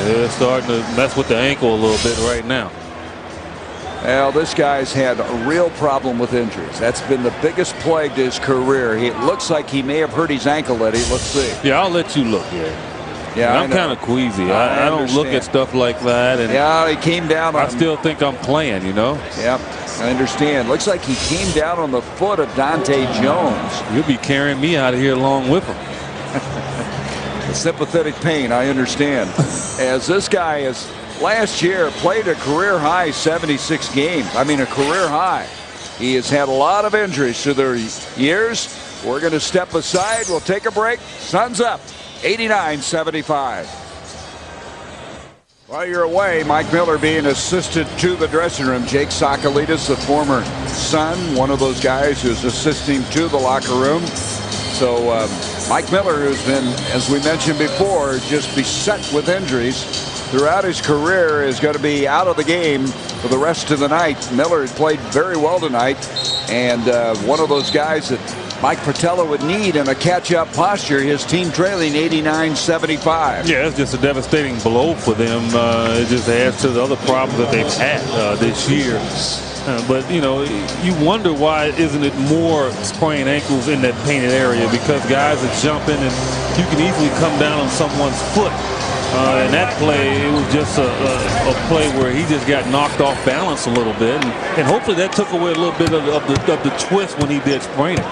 They're starting to mess with the ankle a little bit right now. Well, this guy's had a real problem with injuries. That's been the biggest plague to his career. It looks like he may have hurt his ankle, Eddie. Let's see. Yeah, I'll let you look here. Yeah, I'm kind of queasy. I don't look at stuff like that. And yeah, he came down on... I still think I'm playing, you know? Yep, I understand. Looks like he came down on the foot of Dante Jones. You'll be carrying me out of here along with him. The sympathetic pain, I understand. As this guy has, last year, played a career-high 76 games. I mean, a career high. He has had a lot of injuries through their years. We're going to step aside. We'll take a break. Suns up. 89-75. While you're away, Mike Miller being assisted to the dressing room. Jake Sokolidis, the former Sun, one of those guys who's assisting to the locker room. So Mike Miller, who's been, as we mentioned before, just beset with injuries throughout his career, is going to be out of the game for the rest of the night. Miller played very well tonight, and one of those guys that Mike Fratello would need in a catch-up posture. His team trailing 89-75. Yeah, it's just a devastating blow for them. It just adds to the other problems that they've had this year. But, you know, you wonder why isn't it more sprained ankles in that painted area, because guys that jump in and you can easily come down on someone's foot. And that play, it was just a play where he just got knocked off balance a little bit. And hopefully that took away a little bit of the twist when he did sprain it.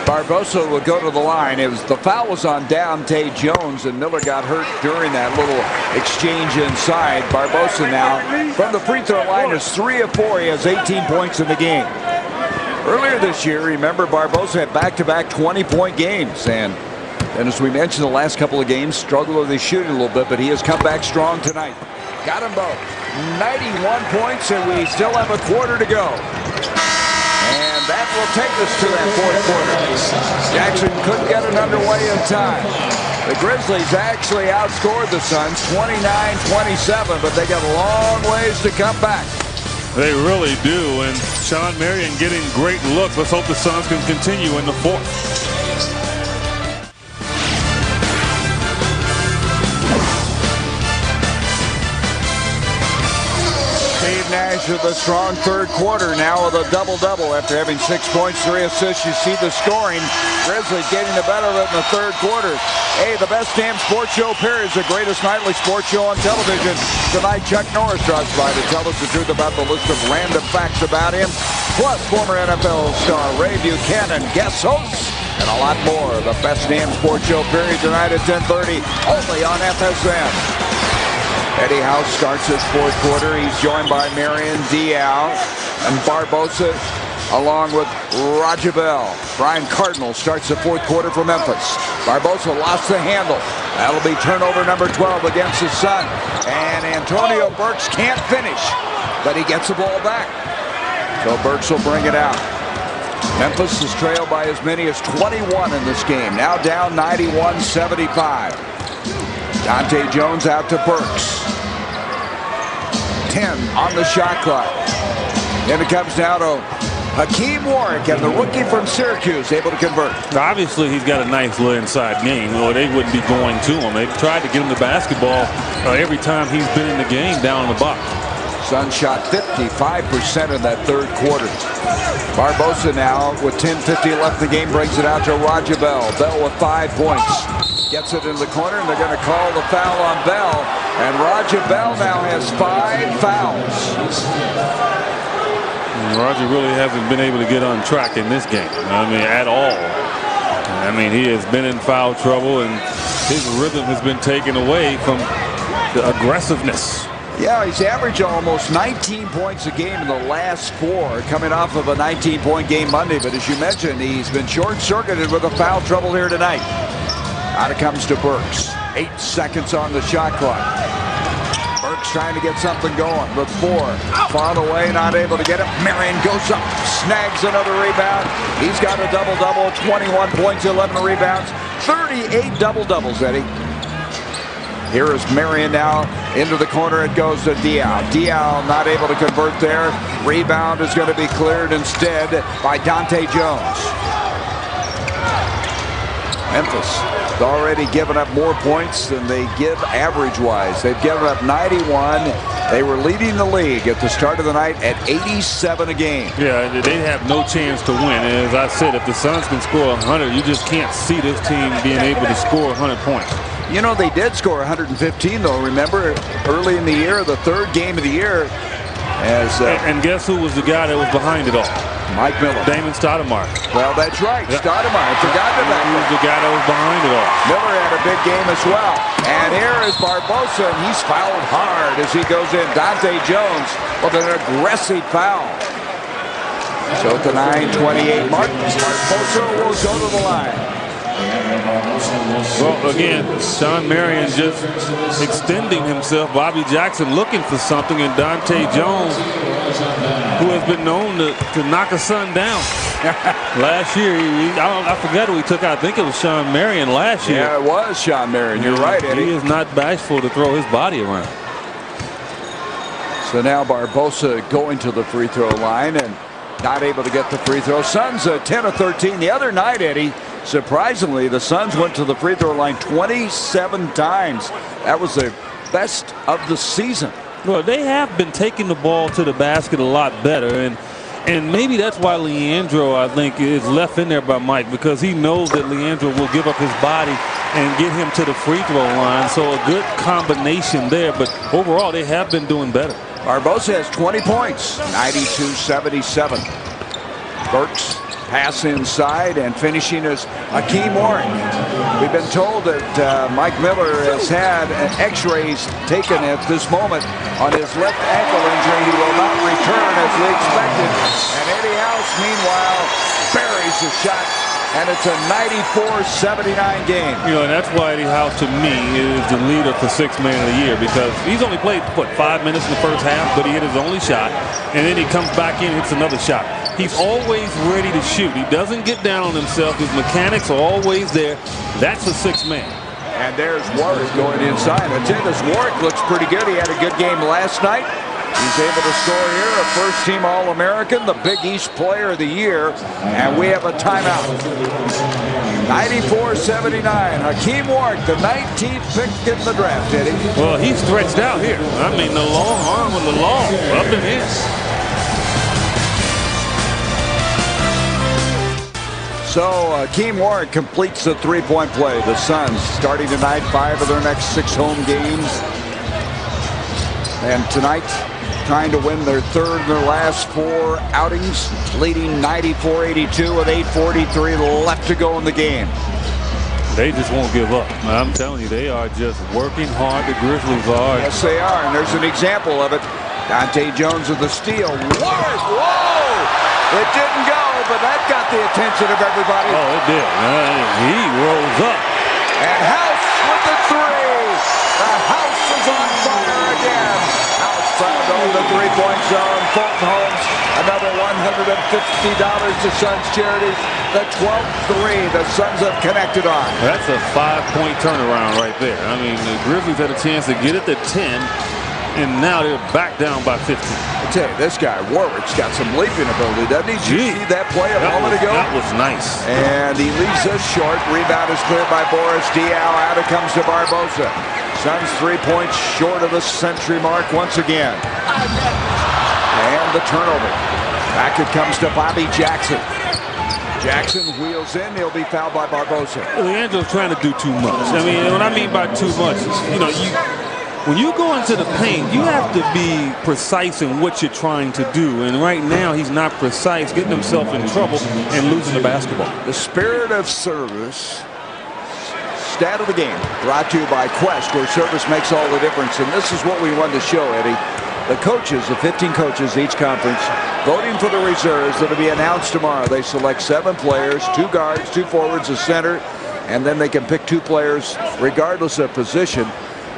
Barbosa will go to the line. The foul was on Diaw18p Jones, and Miller got hurt during that little exchange inside. Barbosa now from the free throw line is 3 of 4. He has 18 points in the game. Earlier this year, remember, Barbosa had back-to-back 20-point games, and as we mentioned, the last couple of games struggled with his shooting a little bit, but he has come back strong tonight. Got them both. 91 points, and we still have a quarter to go. And that will take us to that fourth quarter. Jackson couldn't get it underway in time. The Grizzlies actually outscored the Suns 29-27, but they got a long ways to come back. They really do, and Sean Marion getting great looks. Let's hope the Suns can continue in the fourth. Nash with a strong third quarter now with a double-double after having 6 points, 3 assists. You see the scoring. Grizzlies getting the better of it in the third quarter. Hey, the best damn sports show period is the greatest nightly sports show on television. Tonight, Chuck Norris drops by to tell us the truth about the list of random facts about him, plus former NFL star Ray Buchanan, guest hosts, and a lot more. The best damn sports show period tonight at 10:30, only on FSN. Eddie House starts his fourth quarter. He's joined by Marion, Diaw, and Barbosa, along with Roger Bell. Brian Cardinal starts the fourth quarter for Memphis. Barbosa lost the handle. That'll be turnover number 12 against his son. And Antonio Burks can't finish, but he gets the ball back. So Burks will bring it out. Memphis is trailed by as many as 21 in this game. Now down 91-75. Diaw18p Jones out to Burks. 10 on the shot clock. Then it comes down to Hakeem Warwick, and the rookie from Syracuse able to convert. Obviously, he's got a nice little inside game, or they wouldn't be going to him. They've tried to get him the basketball every time he's been in the game down in the box. Suns shot 55% in that third quarter. Barbosa now with 10:50 left in the game brings it out to Roger Bell. Bell with 5 points. Gets it in the corner, and they're going to call the foul on Bell. And Roger Bell now has 5 fouls. Roger really hasn't been able to get on track in this game. I mean, at all. I mean, he has been in foul trouble, and his rhythm has been taken away from the aggressiveness. Yeah, he's averaged almost 19 points a game in the last 4, coming off of a 19-point game Monday. But as you mentioned, he's been short-circuited with a foul trouble here tonight. Out it comes to Burks. 8 seconds on the shot clock. Burks trying to get something going with 4. Far away, not able to get it. Marion goes up, snags another rebound. He's got a double-double, 21 points, 11 rebounds, 38 double-doubles, Eddie. Here is Marion now into the corner. It goes to Diaw. Diaw not able to convert there. Rebound is going to be cleared instead by Diaw18p Jones. Memphis has already given up more points than they give average-wise. They've given up 91. They were leading the league at the start of the night at 87 a game. Yeah, they have no chance to win. And as I said, if the Suns can score 100, you just can't see this team being able to score 100 points. You know, they did score 115, though. Remember, early in the year, the third game of the year. And guess who was the guy that was behind it all? Mike Miller. Damon Stoudemire. Well, that's right. Yeah. Stoudemire. Forgot about He was the guy that was behind it all. Miller had a big game as well. And here is Barbosa, and he's fouled hard as he goes in. Diaw18p Jones with an aggressive foul. So at the 9:28 mark, Barbosa will go to the line. Well, again, Sean Marion just extending himself. Bobby Jackson looking for something, and Dante Jones, who has been known to knock a son down. Last year, I forgot who he took out. I think it was Sean Marion last year. Yeah, it was Sean Marion. You're right, Eddie. He is not bashful to throw his body around. So now Barbosa going to the free throw line and not able to get the free throw. Suns 10 of 13. The other night, Eddie, surprisingly, the Suns went to the free throw line 27 times. That was the best of the season. Well, they have been taking the ball to the basket a lot better, and maybe that's why Leandro, I think, is left in there by Mike, because he knows that Leandro will give up his body and get him to the free throw line. So a good combination there, but overall they have been doing better. Barbosa has 20 points, 92-77. Burks pass inside, and finishing is Hakeem Warren. We've been told that Mike Miller has had x-rays taken at this moment on his left ankle injury. He will not return as we expected. And Eddie House, meanwhile, buries the shot, and it's a 94-79 game. You know, and that's why Eddie House, to me, is the leader for Sixth Man of the Year, because he's only played, what, 5 minutes in the first half, but he hit his only shot, and then he comes back in and hits another shot. He's always ready to shoot. He doesn't get down on himself. His mechanics are always there. That's a sixth man. And there's Warwick going inside. I tell you, this Warwick looks pretty good. He had a good game last night. He's able to score here, a first-team All-American, the Big East Player of the Year, and we have a timeout. 94-79. Hakeem Warwick, the 19th pick in the draft, Eddie. Well, he's stretched out here. I mean, the long arm of the law up in here. So Hakeem Warwick completes the three-point play. The Suns starting tonight 5 of their next 6 home games. And tonight, trying to win their third in their last 4 outings, leading 94-82 with 8:43 left to go in the game. They just won't give up. I'm telling you, they are just working hard. The Grizzlies are. Yes, they are. And there's an example of it. Dante Jones with the steal. Warwick, whoa! It didn't go, but that got the attention of everybody. Oh, it did. He rolls up. And House with the 3. The House is on fire again. House found over the three-point zone. Fulton Holmes, another $150 to Suns charities. The 12th 3 the Suns have connected on. That's a 5-point turnaround right there. I mean, the Grizzlies had a chance to get it to 10, and now they're back down by 15. I tell you, this guy, Warwick's got some leaping ability, doesn't he? Did you see that play a moment ago? That was nice. And he leaves us short. Rebound is cleared by Boris Diaw. Out it comes to Barbosa. Suns 3 points short of the century mark once again. And the turnover. Back it comes to Bobby Jackson. Jackson wheels in. He'll be fouled by Barbosa. Leandro's trying to do too much. I mean, what I mean by too much is, you know, when you go into the paint, you have to be precise in what you're trying to do. And right now, he's not precise, getting himself in trouble and losing the basketball. The spirit of service. Stat of the game brought to you by Quest, where service makes all the difference. And this is what we wanted to show, Eddie. The coaches, the 15 coaches each conference, voting for the reserves that will be announced tomorrow. They select 7 players, 2 guards, 2 forwards, a center, and then they can pick 2 players regardless of position.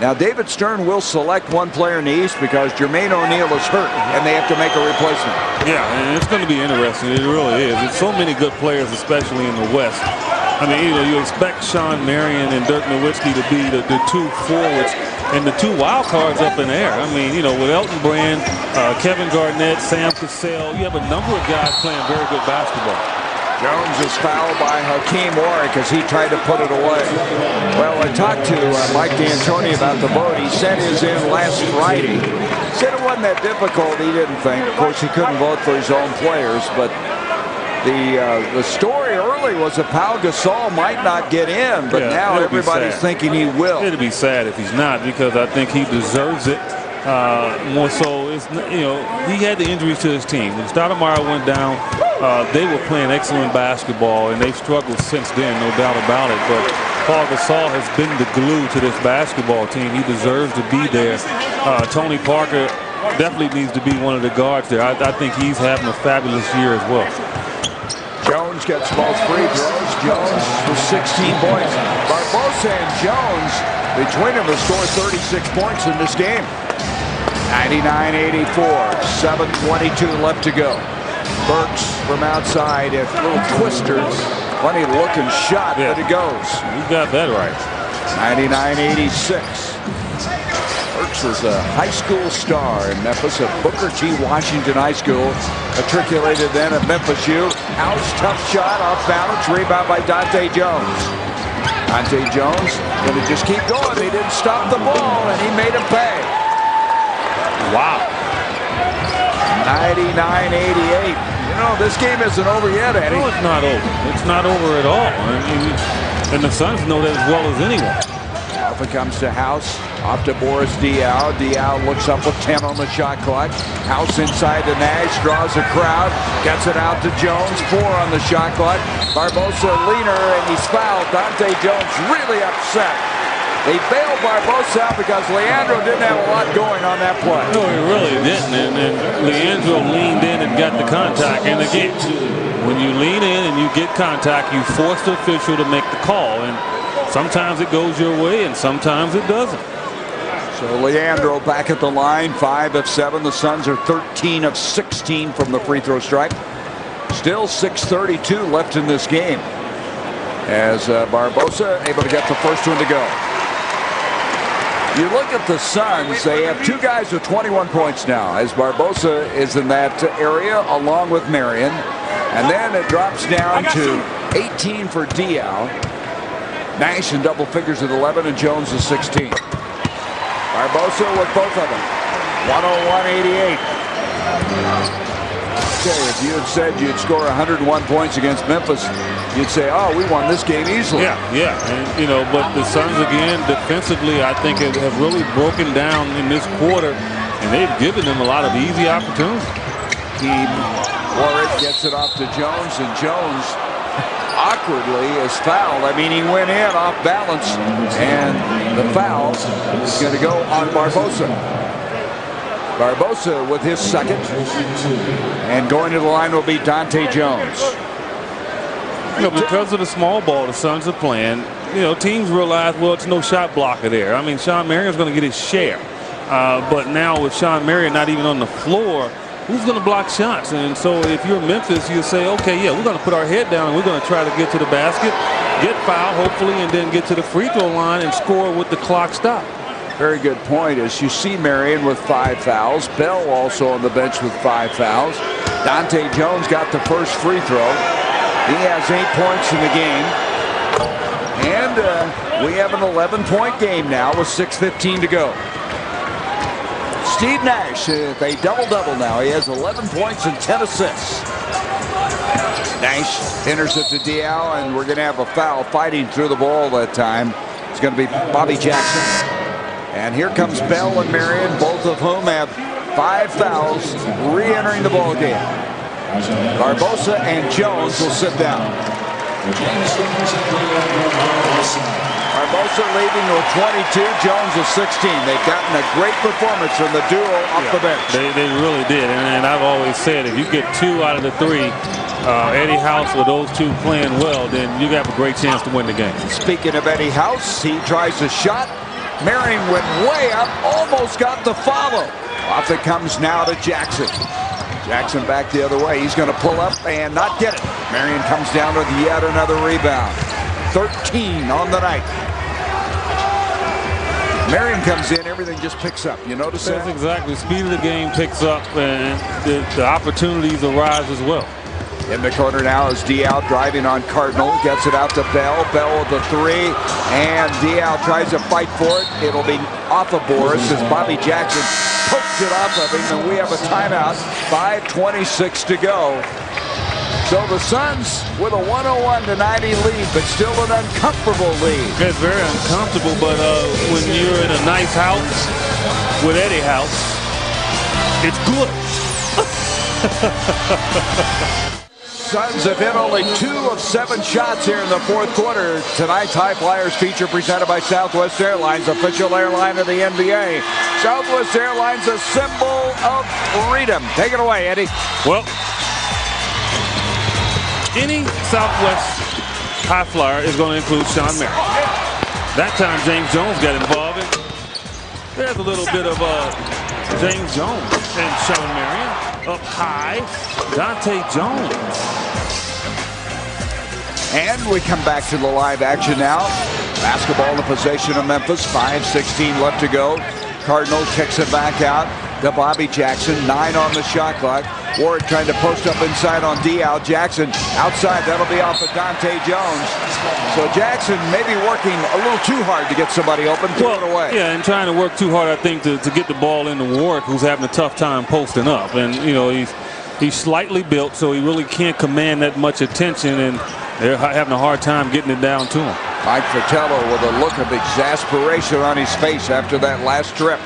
Now, David Stern will select 1 player in the East because Jermaine O'Neal is hurt, and they have to make a replacement. Yeah, and it's going to be interesting. It really is. It's so many good players, especially in the West. I mean, you know, you expect Sean Marion and Dirk Nowitzki to be the 2 forwards and the 2 wild cards up in the air. I mean, you know, with Elton Brand, Kevin Garnett, Sam Cassell, you have a number of guys playing very good basketball. Jones is fouled by Hakeem Warwick as he tried to put it away. Well, I talked to Mike D'Antoni about the vote. He sent his in last Friday. He said it wasn't that difficult, he didn't think. Of course, he couldn't vote for his own players, but the story early was that P.Gasol might not get in, but now everybody's thinking he will. It'd be sad if he's not, because I think he deserves it. More so, it's, you know, he had the injuries to his team. When Stoudemire went down, they were playing excellent basketball, and they've struggled since then, no doubt about it. But P.Gasol has been the glue to this basketball team. He deserves to be there. Tony Parker definitely needs to be one of the guards there. I think he's having a fabulous year as well. Jones gets both free throws. Jones with 16 points. Barbosa and Jones, between them, have scored 36 points in this game. 99-84, 7:22 left to go. Burks from outside, a little twister. Funny looking shot, but it goes. You got that right. 99-86. Burks was a high school star in Memphis at Booker T. Washington High School. Matriculated then at Memphis U. House, tough shot, off balance, rebound by Dante Jones. Dante Jones going to just keep going. He didn't stop the ball, and he made him pay. Wow. 99-88. You know, this game isn't over yet, Eddie. No, it's not over. It's not over at all. I mean, and the Suns know that as well as anyone. Off it comes to House. Off to Boris Diaw. Diaw looks up with 10 on the shot clock. House inside to Nash. Draws a crowd. Gets it out to Jones. 4 on the shot clock. Barbosa leaner, and he's fouled. Dante Jones really upset. They bailed Barbosa out because Leandro didn't have a lot going on that play. No, he really didn't. And Leandro leaned in and got the contact. And again, when you lean in and you get contact, you force the official to make the call. And sometimes it goes your way and sometimes it doesn't. So Leandro back at the line, 5 of 7. The Suns are 13 of 16 from the free throw stripe. Still 6:32 left in this game, as Barbosa able to get the first one to go. You look at the Suns, they have 2 guys with 21 points now, as Barbosa is in that area along with Marion. And then it drops down to 18 for Diaw. Nash in double figures at 11, and Jones is 16. Barbosa with both of them. 101-88. Okay, if you had said you'd score 101 points against Memphis, you'd say, oh, we won this game easily. Yeah. And, you know, but the Suns, again, defensively, I think have really broken down in this quarter, and they've given them a lot of easy opportunities. Warwick gets it off to Jones, and Jones awkwardly is fouled. I mean, he went in off balance, and the foul is going to go on Barbosa. Barbosa with his second, and going to the line will be Dante Jones. You know, because of the small ball the Suns are playing, you know, teams realize, well, it's no shot blocker there. I mean, Sean Marion's going to get his share. But now with Sean Marion not even on the floor, who's going to block shots? And so if you're Memphis, you say, okay, yeah, we're going to put our head down and we're going to try to get to the basket, get fouled, hopefully, and then get to the free throw line and score with the clock stopped. Very good point. As you see Marion with 5 fouls. Bell also on the bench with 5 fouls. Dante Jones got the first free throw. He has 8 points in the game. And we have an 11-point game now with 6:15 to go. Steve Nash, a double-double now. He has 11 points and 10 assists. Nash enters it to Diaw, and we're going to have a foul fighting through the ball that time. It's going to be Bobby Jackson. And here comes Bell and Marion, both of whom have 5 fouls, re-entering the ball game. Barbosa and Jones will sit down. Barbosa leading with 22, Jones with 16. They've gotten a great performance from the duo off the bench. They really did, and I've always said if you get 2 out of the 3, Eddie House with those 2 playing well, then you have a great chance to win the game. Speaking of Eddie House, he tries a shot. Marion went way up, almost got the follow. Off it comes now to Jackson. Jackson back the other way. He's going to pull up and not get it. Marion comes down with yet another rebound. 13 on the night. Marion comes in, everything just picks up. You notice that? That's exactly. Speed of the game picks up, and the opportunities arise as well. In the corner now is Diaw driving on Cardinal. Gets it out to Bell. Bell with the 3. And Diaw tries to fight for it. It'll be off of Boris as Bobby Jackson pokes it off of him. And we have a timeout. 5:26 to go. So the Suns with a 101-90 lead, but still an uncomfortable lead. It's very uncomfortable, but when you're in a nice house with Eddie House, it's good. Suns have hit only 2 of 7 shots here in the fourth quarter. Tonight's High Flyers feature presented by Southwest Airlines, official airline of the NBA. Southwest Airlines, a symbol of freedom. Take it away, Eddie. Well, any Southwest high flyer is going to include Sean Marion. That time James Jones got involved. There's a little bit of James Jones and Sean Marion up high. Dante Jones. And we come back to the live action now. Basketball in the possession of Memphis. 5:16 left to go. Cardinal kicks it back out to Bobby Jackson. 9 on the shot clock. Ward trying to post up inside on Diaw. Jackson outside. That'll be off of Dante Jones. So Jackson maybe working a little too hard to get somebody open. Throw it away. Yeah, and trying to work too hard, I think, to get the ball into Ward, who's having a tough time posting up. And, you know, he's slightly built, so he really can't command that much attention, and they're having a hard time getting it down to him. Mike Fratello with a look of exasperation on his face after that last trip.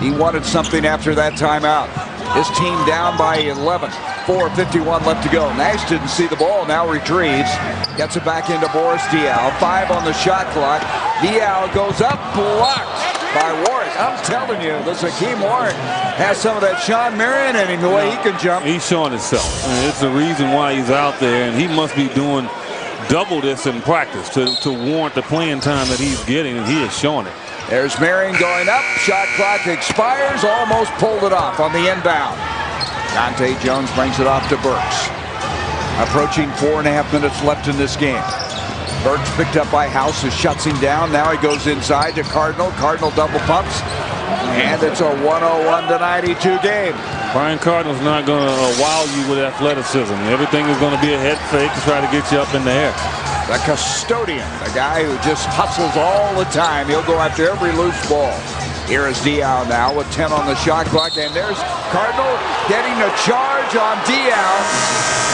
He wanted something after that timeout. His team down by 11. 4:51 left to go. Nash didn't see the ball, now retrieves. Gets it back into Boris Diaw. 5 on the shot clock. Diaw goes up, blocked by Warwick. I'm telling you, this Hakeem Warwick has some of that Sean Marion in him, the way he can jump. He's showing himself. And it's the reason why he's out there, and he must be doing double this in practice to warrant the playing time that he's getting, and he is showing it. There's Marion going up. Shot clock expires. Almost pulled it off on the inbound. Dante Jones brings it off to Burks. Approaching 4.5 minutes left in this game. Burks picked up by House, who shuts him down. Now he goes inside to Cardinal. Cardinal double pumps. And it's a 101-92 game. Brian Cardinal's not going to wow you with athleticism. Everything is going to be a head fake to try to get you up in the air. The custodian, the guy who just hustles all the time. He'll go after every loose ball. Here is Diaw now with 10 on the shot clock. And there's Cardinal getting a charge on Diaw.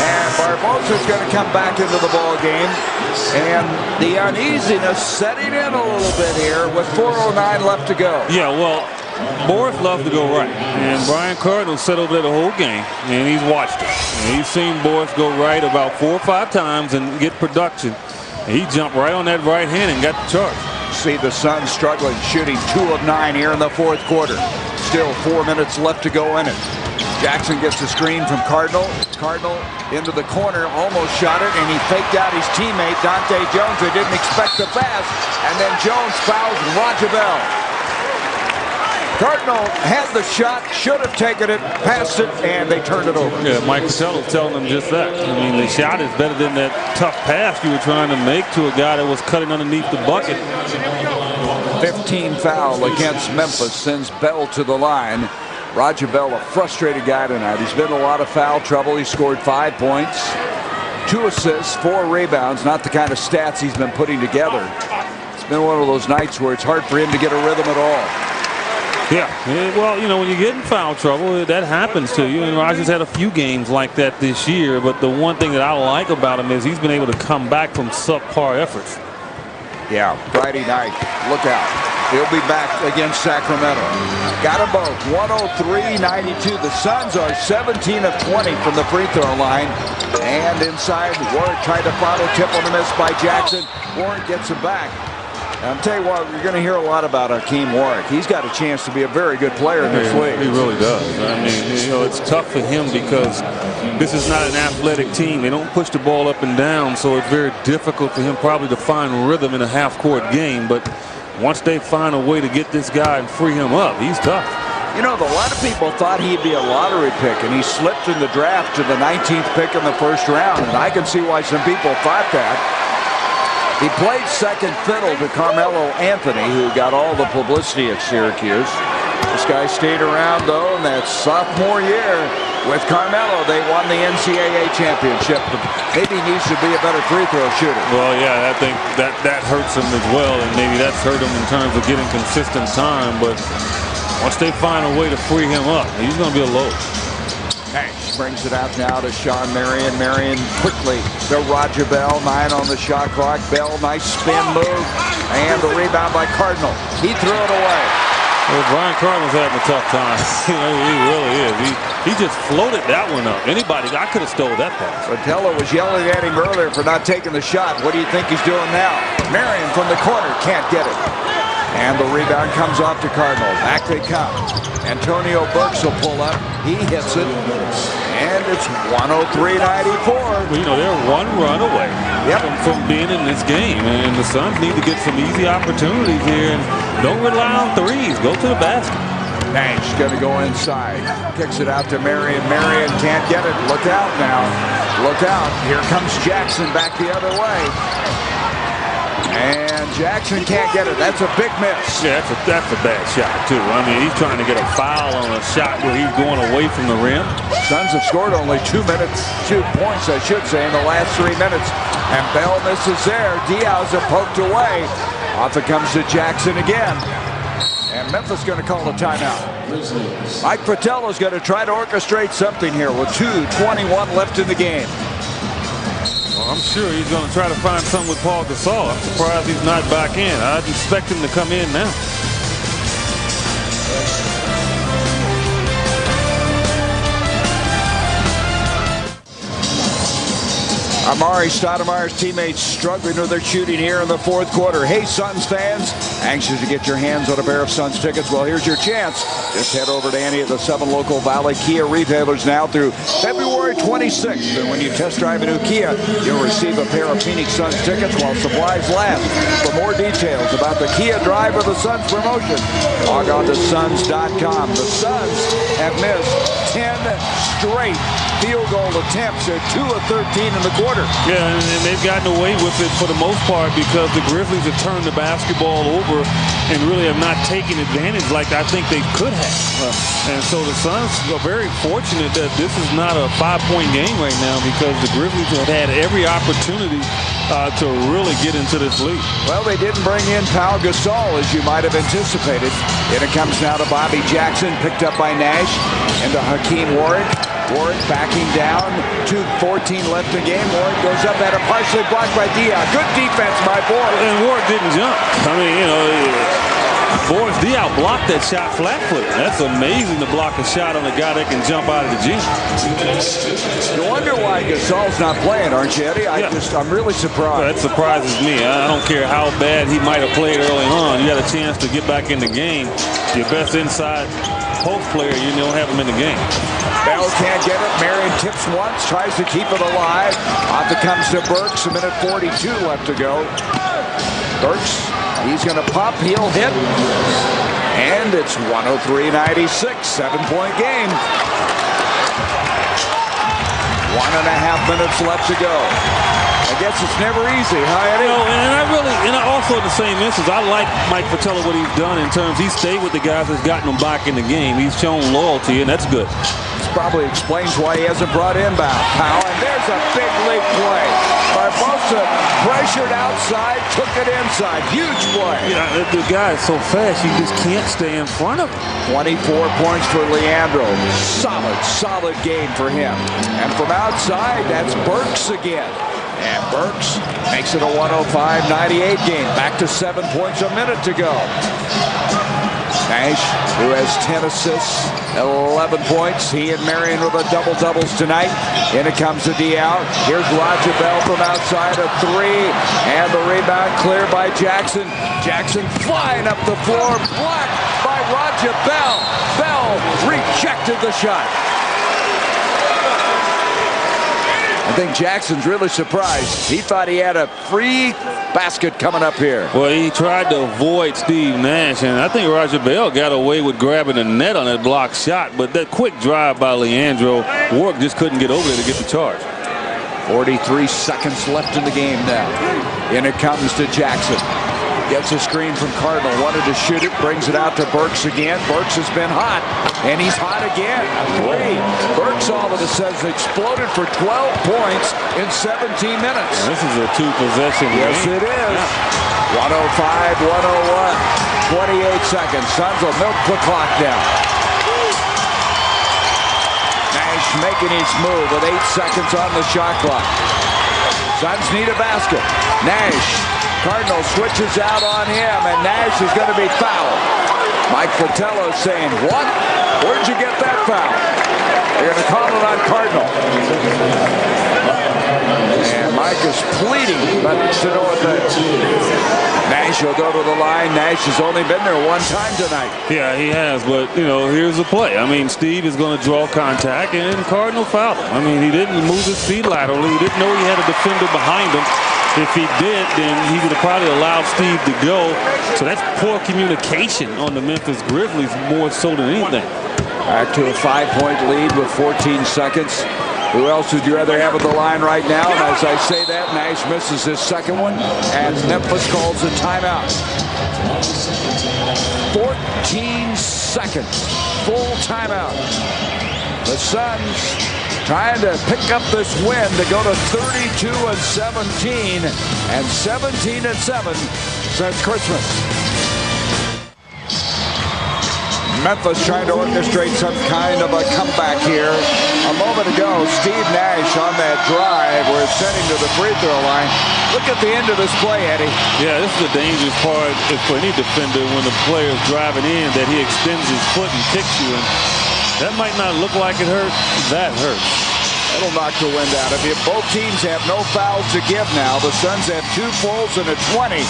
And Barbosa's going to come back into the ball game. And the uneasiness setting in a little bit here with 4:09 left to go. Yeah, well, Boris loves to go right. And Brian Cardinal sat over there the whole game, and he's watched it. And he's seen Boris go right about 4 or 5 times and get production. And he jumped right on that right hand and got the charge. See the Suns struggling, shooting 2 of 9 here in the 4th quarter. Still 4 minutes left to go in it. Jackson gets the screen from Cardinal. Cardinal into the corner, almost shot it, and he faked out his teammate, Dante Jones, who didn't expect the pass. And then Jones fouls Roger Bell. Cardinal had the shot, should have taken it, passed it, and they turned it over. Yeah, Mike Fratello's telling them just that. I mean, the shot is better than that tough pass you were trying to make to a guy that was cutting underneath the bucket. 15 foul against Memphis sends Bell to the line. Roger Bell, a frustrated guy tonight. He's been in a lot of foul trouble. He scored 5 points, 2 assists, 4 rebounds. Not the kind of stats he's been putting together. It's been one of those nights where it's hard for him to get a rhythm at all. Yeah, well, you know, when you get in foul trouble, that happens to you. And Roger's had a few games like that this year. But the one thing that I like about him is he's been able to come back from subpar efforts. Yeah, Friday night. Look out. He'll be back against Sacramento. Got them both. 103-92. The Suns are 17 of 20 from the free throw line. And inside, Warwick tried to follow, tip on the miss by Jackson. Warwick gets it back. I'll tell you what, you're going to hear a lot about Hakeem Warwick. He's got a chance to be a very good player in this league. He really does. I mean, you know, it's tough for him because this is not an athletic team. They don't push the ball up and down, so it's very difficult for him probably to find rhythm in a half-court game. But once they find a way to get this guy and free him up, he's tough. You know, a lot of people thought he'd be a lottery pick, and he slipped in the draft to the 19th pick in the 1st round, and I can see why some people thought that. He played second fiddle to Carmelo Anthony, who got all the publicity at Syracuse. This guy stayed around, though, in that sophomore year with Carmelo. They won the NCAA championship. Maybe he needs to be a better free throw shooter. Well, yeah, I think that hurts him as well, and maybe that's hurt him in terms of getting consistent time. But once they find a way to free him up, he's going to be a load. Hanks brings it out now to Sean Marion. Marion quickly to Roger Bell. 9 on the shot clock. Bell, nice spin move. And the rebound by Cardinal. He threw it away. Well, Brian Cardinal's having a tough time. You know, he really is. He just floated that one up. I could have stole that pass. Fratello was yelling at him earlier for not taking the shot. What do you think he's doing now? Marion from the corner can't get it. And the rebound comes off to Cardinal. Back they come. Antonio Burks will pull up. He hits it. And it's 103-94. Well, you know, they're one run away from being in this game. And the Suns need to get some easy opportunities here. And don't rely on threes. Go to the basket. Nash going to go inside. Kicks it out to Marion. Marion can't get it. Look out now. Look out. Here comes Jackson back the other way. And Jackson can't get it. That's a big miss. Yeah, that's a bad shot, too. I mean, he's trying to get a foul on a shot where he's going away from the rim. Suns have scored only 2 points, I should say, in the last 3 minutes. And Bell misses there. Diaw's poked away. Off it comes to Jackson again. And Memphis going to call a timeout. Mike Fratello's going to try to orchestrate something here with 2:21 left in the game. Well, I'm sure he's going to try to find something with P.Gasol. I'm surprised he's not back in. I'd expect him to come in now. Amari Stoudemire's teammates struggling with their shooting here in the fourth quarter. Hey, Suns fans, anxious to get your hands on a pair of Suns tickets? Well, here's your chance. Just head over to any of the 7 local Valley Kia retailers now through February 26th. And when you test drive a new Kia, you'll receive a pair of Phoenix Suns tickets while supplies last. For more details about the Kia Drive or the Suns promotion, log on to Suns.com. The Suns have missed 10 straight field goal attempts. They're 2 of 13 in the quarter. Yeah, and they've gotten away with it for the most part because the Grizzlies have turned the basketball over and really have not taken advantage like I think they could have. And so the Suns are very fortunate that this is not a 5-point game right now because the Grizzlies have had every opportunity to really get into this league. Well, they didn't bring in P.Gasol as you might have anticipated. And it comes now to Bobby Jackson, picked up by Nash, into Hakeem Warwick. Warwick backing down, 2:14 left in the game. Warwick goes up at a partially blocked by Diaw. Good defense by Warwick. And Warwick didn't jump. I mean, you know, Diaw blocked that shot flat-footed. That's amazing to block a shot on a guy that can jump out of the gym. You wonder why Gasol's not playing, aren't you, Eddie? I'm really surprised. Well, that surprises me. I don't care how bad he might have played early on. You got a chance to get back in the game. Your best inside post player, you don't have him in the game. Bell can't get it. Marion tips once, tries to keep it alive. Off it comes to Burks. A minute 42 left to go. Burks, he's going to pop. He'll hit. And it's 103-96. 7-point game. 1.5 minutes left to go. I guess it's never easy, huh, Eddie? You know, and I also in the same instance, I like Mike Fratello what he's done in terms he stayed with the guys that's gotten them back in the game. He's shown loyalty, and that's good. This probably explains why he hasn't brought inbound. Powell, and there's a big league play. Barbosa pressured outside, took it inside. Huge play. Yeah, the guy is so fast, you just can't stay in front of him. 24 points for Leandro. Solid game for him. And from outside, that's Burks again. And Burks makes it a 105-98 game. Back to 7 points, a minute to go. Nash, who has 10 assists, 11 points. He and Marion with the double-doubles tonight. In it comes to Diaw. Here's Roger Bell from outside, a 3. And the rebound cleared by Jackson. Jackson flying up the floor, blocked by Roger Bell. Bell rejected the shot. I think Jackson's really surprised. He thought he had a free basket coming up here. Well, he tried to avoid Steve Nash, and I think Roger Bell got away with grabbing the net on that blocked shot, but that quick drive by Leandro, Warwick just couldn't get over there to get the charge. 43 seconds left in the game now. In it comes to Jackson. Gets a screen from Cardinal. Wanted to shoot it. Brings it out to Burks again. Burks has been hot. And he's hot again. A 3. Burks all of a sudden exploded for 12 points in 17 minutes. This is a 2-possession game. Yes, it is. 105-101. 28 seconds. Suns will milk the clock down. Nash making his move with 8 seconds on the shot clock. Suns need a basket. Nash. Cardinal switches out on him, and Nash is going to be fouled. Mike Fratello saying, what? Where'd you get that foul? They're going to call it on Cardinal. And Mike is pleading, but to know what that is. Nash will go to the line. Nash has only been there one time tonight. Yeah, he has, but, you know, here's the play. I mean, Steve is going to draw contact, and Cardinal fouled him. I mean, he didn't move his feet laterally. He didn't know he had a defender behind him. If he did, then he would have probably allowed Steve to go. So that's poor communication on the Memphis Grizzlies more so than anything. Back to a 5-point lead with 14 seconds. Who else would you rather have at the line right now? And as I say that, Nash misses his second one as Memphis calls a timeout. 14 seconds. Full timeout. The Suns trying to pick up this win to go to 32-17 and 17-7 since Christmas. Memphis trying to orchestrate some kind of a comeback here. A moment ago, Steve Nash on that drive where it's sending to the free throw line. Look at the end of this play, Eddie. Yeah, this is the dangerous part for any defender when the player is driving in, that he extends his foot and kicks you. And that might not look like it hurts. That hurts. That'll knock the wind out of you. Both teams have no fouls to give now. The Suns have 2 fulls and a 20.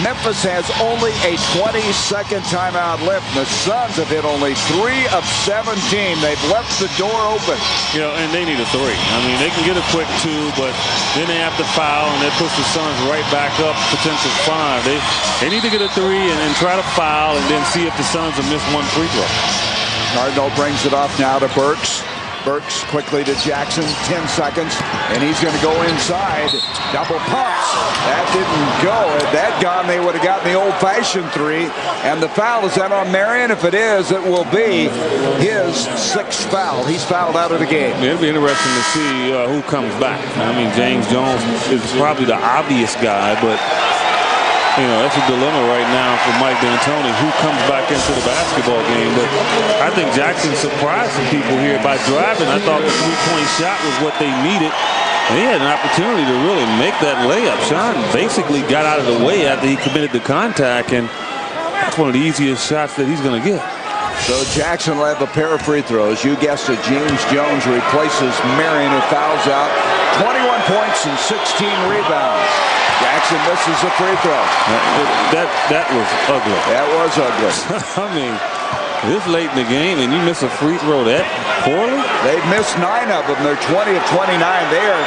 Memphis has only a 20-second timeout left. The Suns have hit only 3 of 17. They've left the door open. You know, and they need a 3. I mean, they can get a quick 2, but then they have to foul, and that puts the Suns right back up, potential 5. They need to get a 3 and try to foul, and then see if the Suns have missed 1 free throw. Cardinal brings it off now to Burks. Burks quickly to Jackson, 10 seconds, and he's going to go inside. Double pumps. That didn't go. Had that gone, they would have gotten the old-fashioned 3. And the foul, is that on Marion? If it is, it will be his 6th foul. He's fouled out of the game. It'll be interesting to see who comes back. I mean, James Jones is probably the obvious guy, but you know, that's a dilemma right now for Mike D'Antoni. Who comes back into the basketball game? But I think Jackson surprised some people here by driving. I thought the 3-point shot was what they needed. And he had an opportunity to really make that layup. Sean basically got out of the way after he committed the contact, and that's one of the easiest shots that he's going to get. So Jackson will have a pair of free throws. You guessed it, James Jones replaces Marion, who fouls out. 21 points and 16 rebounds. Jackson misses a free throw. That was ugly. That was ugly. I mean, this late in the game and you miss a free throw that poorly? They've missed 9 of them. They're 20 of 29. They are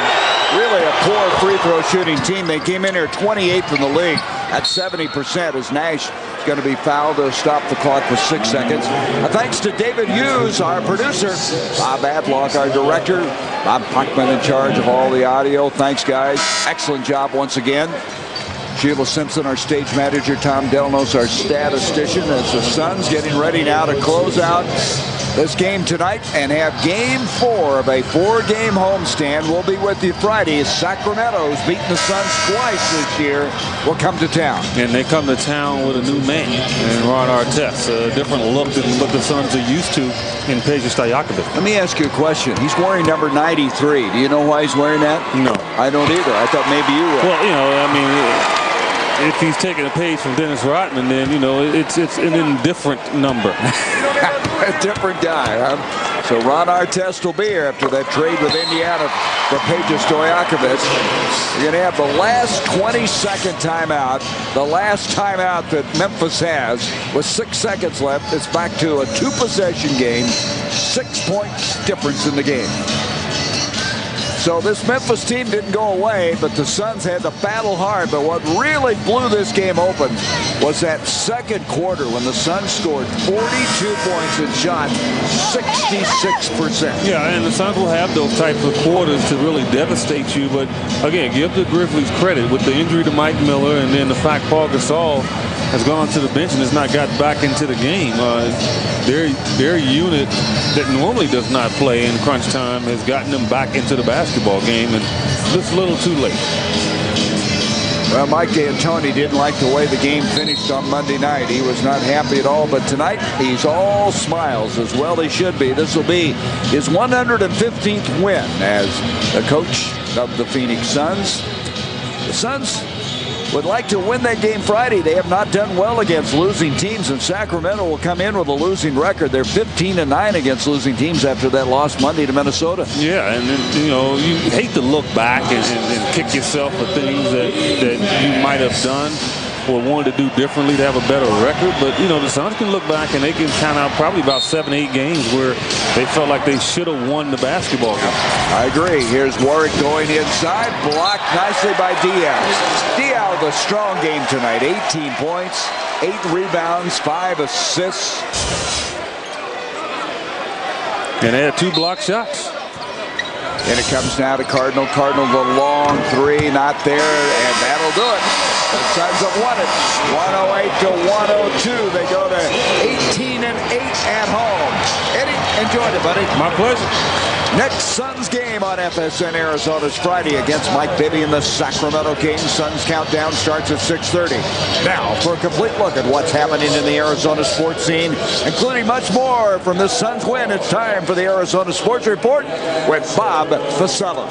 really a poor free throw shooting team. They came in here 28th in the league at 70% as Nash is going to be fouled to stop the clock with 6 seconds. Thanks to David Hughes, our producer, Bob Adlock, our director, Bob Puckman in charge of all the audio. Thanks, guys. Excellent job once again. Sheila Simpson, our stage manager. Tom Delnos, our statistician. As the Suns getting ready now to close out this game tonight and have game 4 of a 4-game homestand. We'll be with you Friday. Sacramento's beaten the Suns twice this year. Will come to town. And they come to town with a new man, and Ron Artest. A different look than what the Suns are used to in P.Gasol15p. Let me ask you a question. He's wearing number 93. Do you know why he's wearing that? No. I don't either. I thought maybe you would. Well, you know, I mean, if he's taking a page from Dennis Rodman, then, you know, it's an indifferent number. A different guy, huh? So Ron Artest will be here after that trade with Indiana for P.Gasol15p. You're going to have the last 20-second timeout, the last timeout that Memphis has with 6 seconds left. It's back to a 2-possession game, 6 points difference in the game. So this Memphis team didn't go away, but the Suns had to battle hard. But what really blew this game open was that second quarter when the Suns scored 42 points and shot 66%. Yeah, and the Suns will have those types of quarters to really devastate you. But again, give the Grizzlies credit with the injury to Mike Miller and then the fact Paul Gasol has gone to the bench and has not got back into the game. Their unit that normally does not play in crunch time has gotten them back into the basketball game, and just a little too late. Well, Mike D'Antoni didn't like the way the game finished on Monday night. He was not happy at all, but tonight he's all smiles, as well he should be. This will be his 115th win as the coach of the Phoenix Suns. The Suns would like to win that game Friday. They have not done well against losing teams, and Sacramento will come in with a losing record. They're 15-9 against losing teams after that loss Monday to Minnesota. Yeah, and then, you know, you hate to look back and kick yourself for things that you might have done or wanted to do differently to have a better record. But, you know, the Suns can look back and they can count out probably about 7-8 games where they felt like they should have won the basketball game. I agree. Here's Warwick going inside, blocked nicely by Diaw. Diaw, the strong game tonight. 18 points, 8 rebounds, 5 assists. And they had 2 blocked shots. And it comes now to Cardinal. Cardinal, the long 3, not there, and that'll do it. The Suns have won it. 108-102. They go to 18-8 at home. Eddie, enjoyed it, buddy. My pleasure. Next Suns game on FSN Arizona's Friday against Mike Bibby in the Sacramento Kings. Suns countdown starts at 6:30. Now, for a complete look at what's happening in the Arizona sports scene, including much more from this Suns win, it's time for the Arizona Sports Report with Bob Vasella.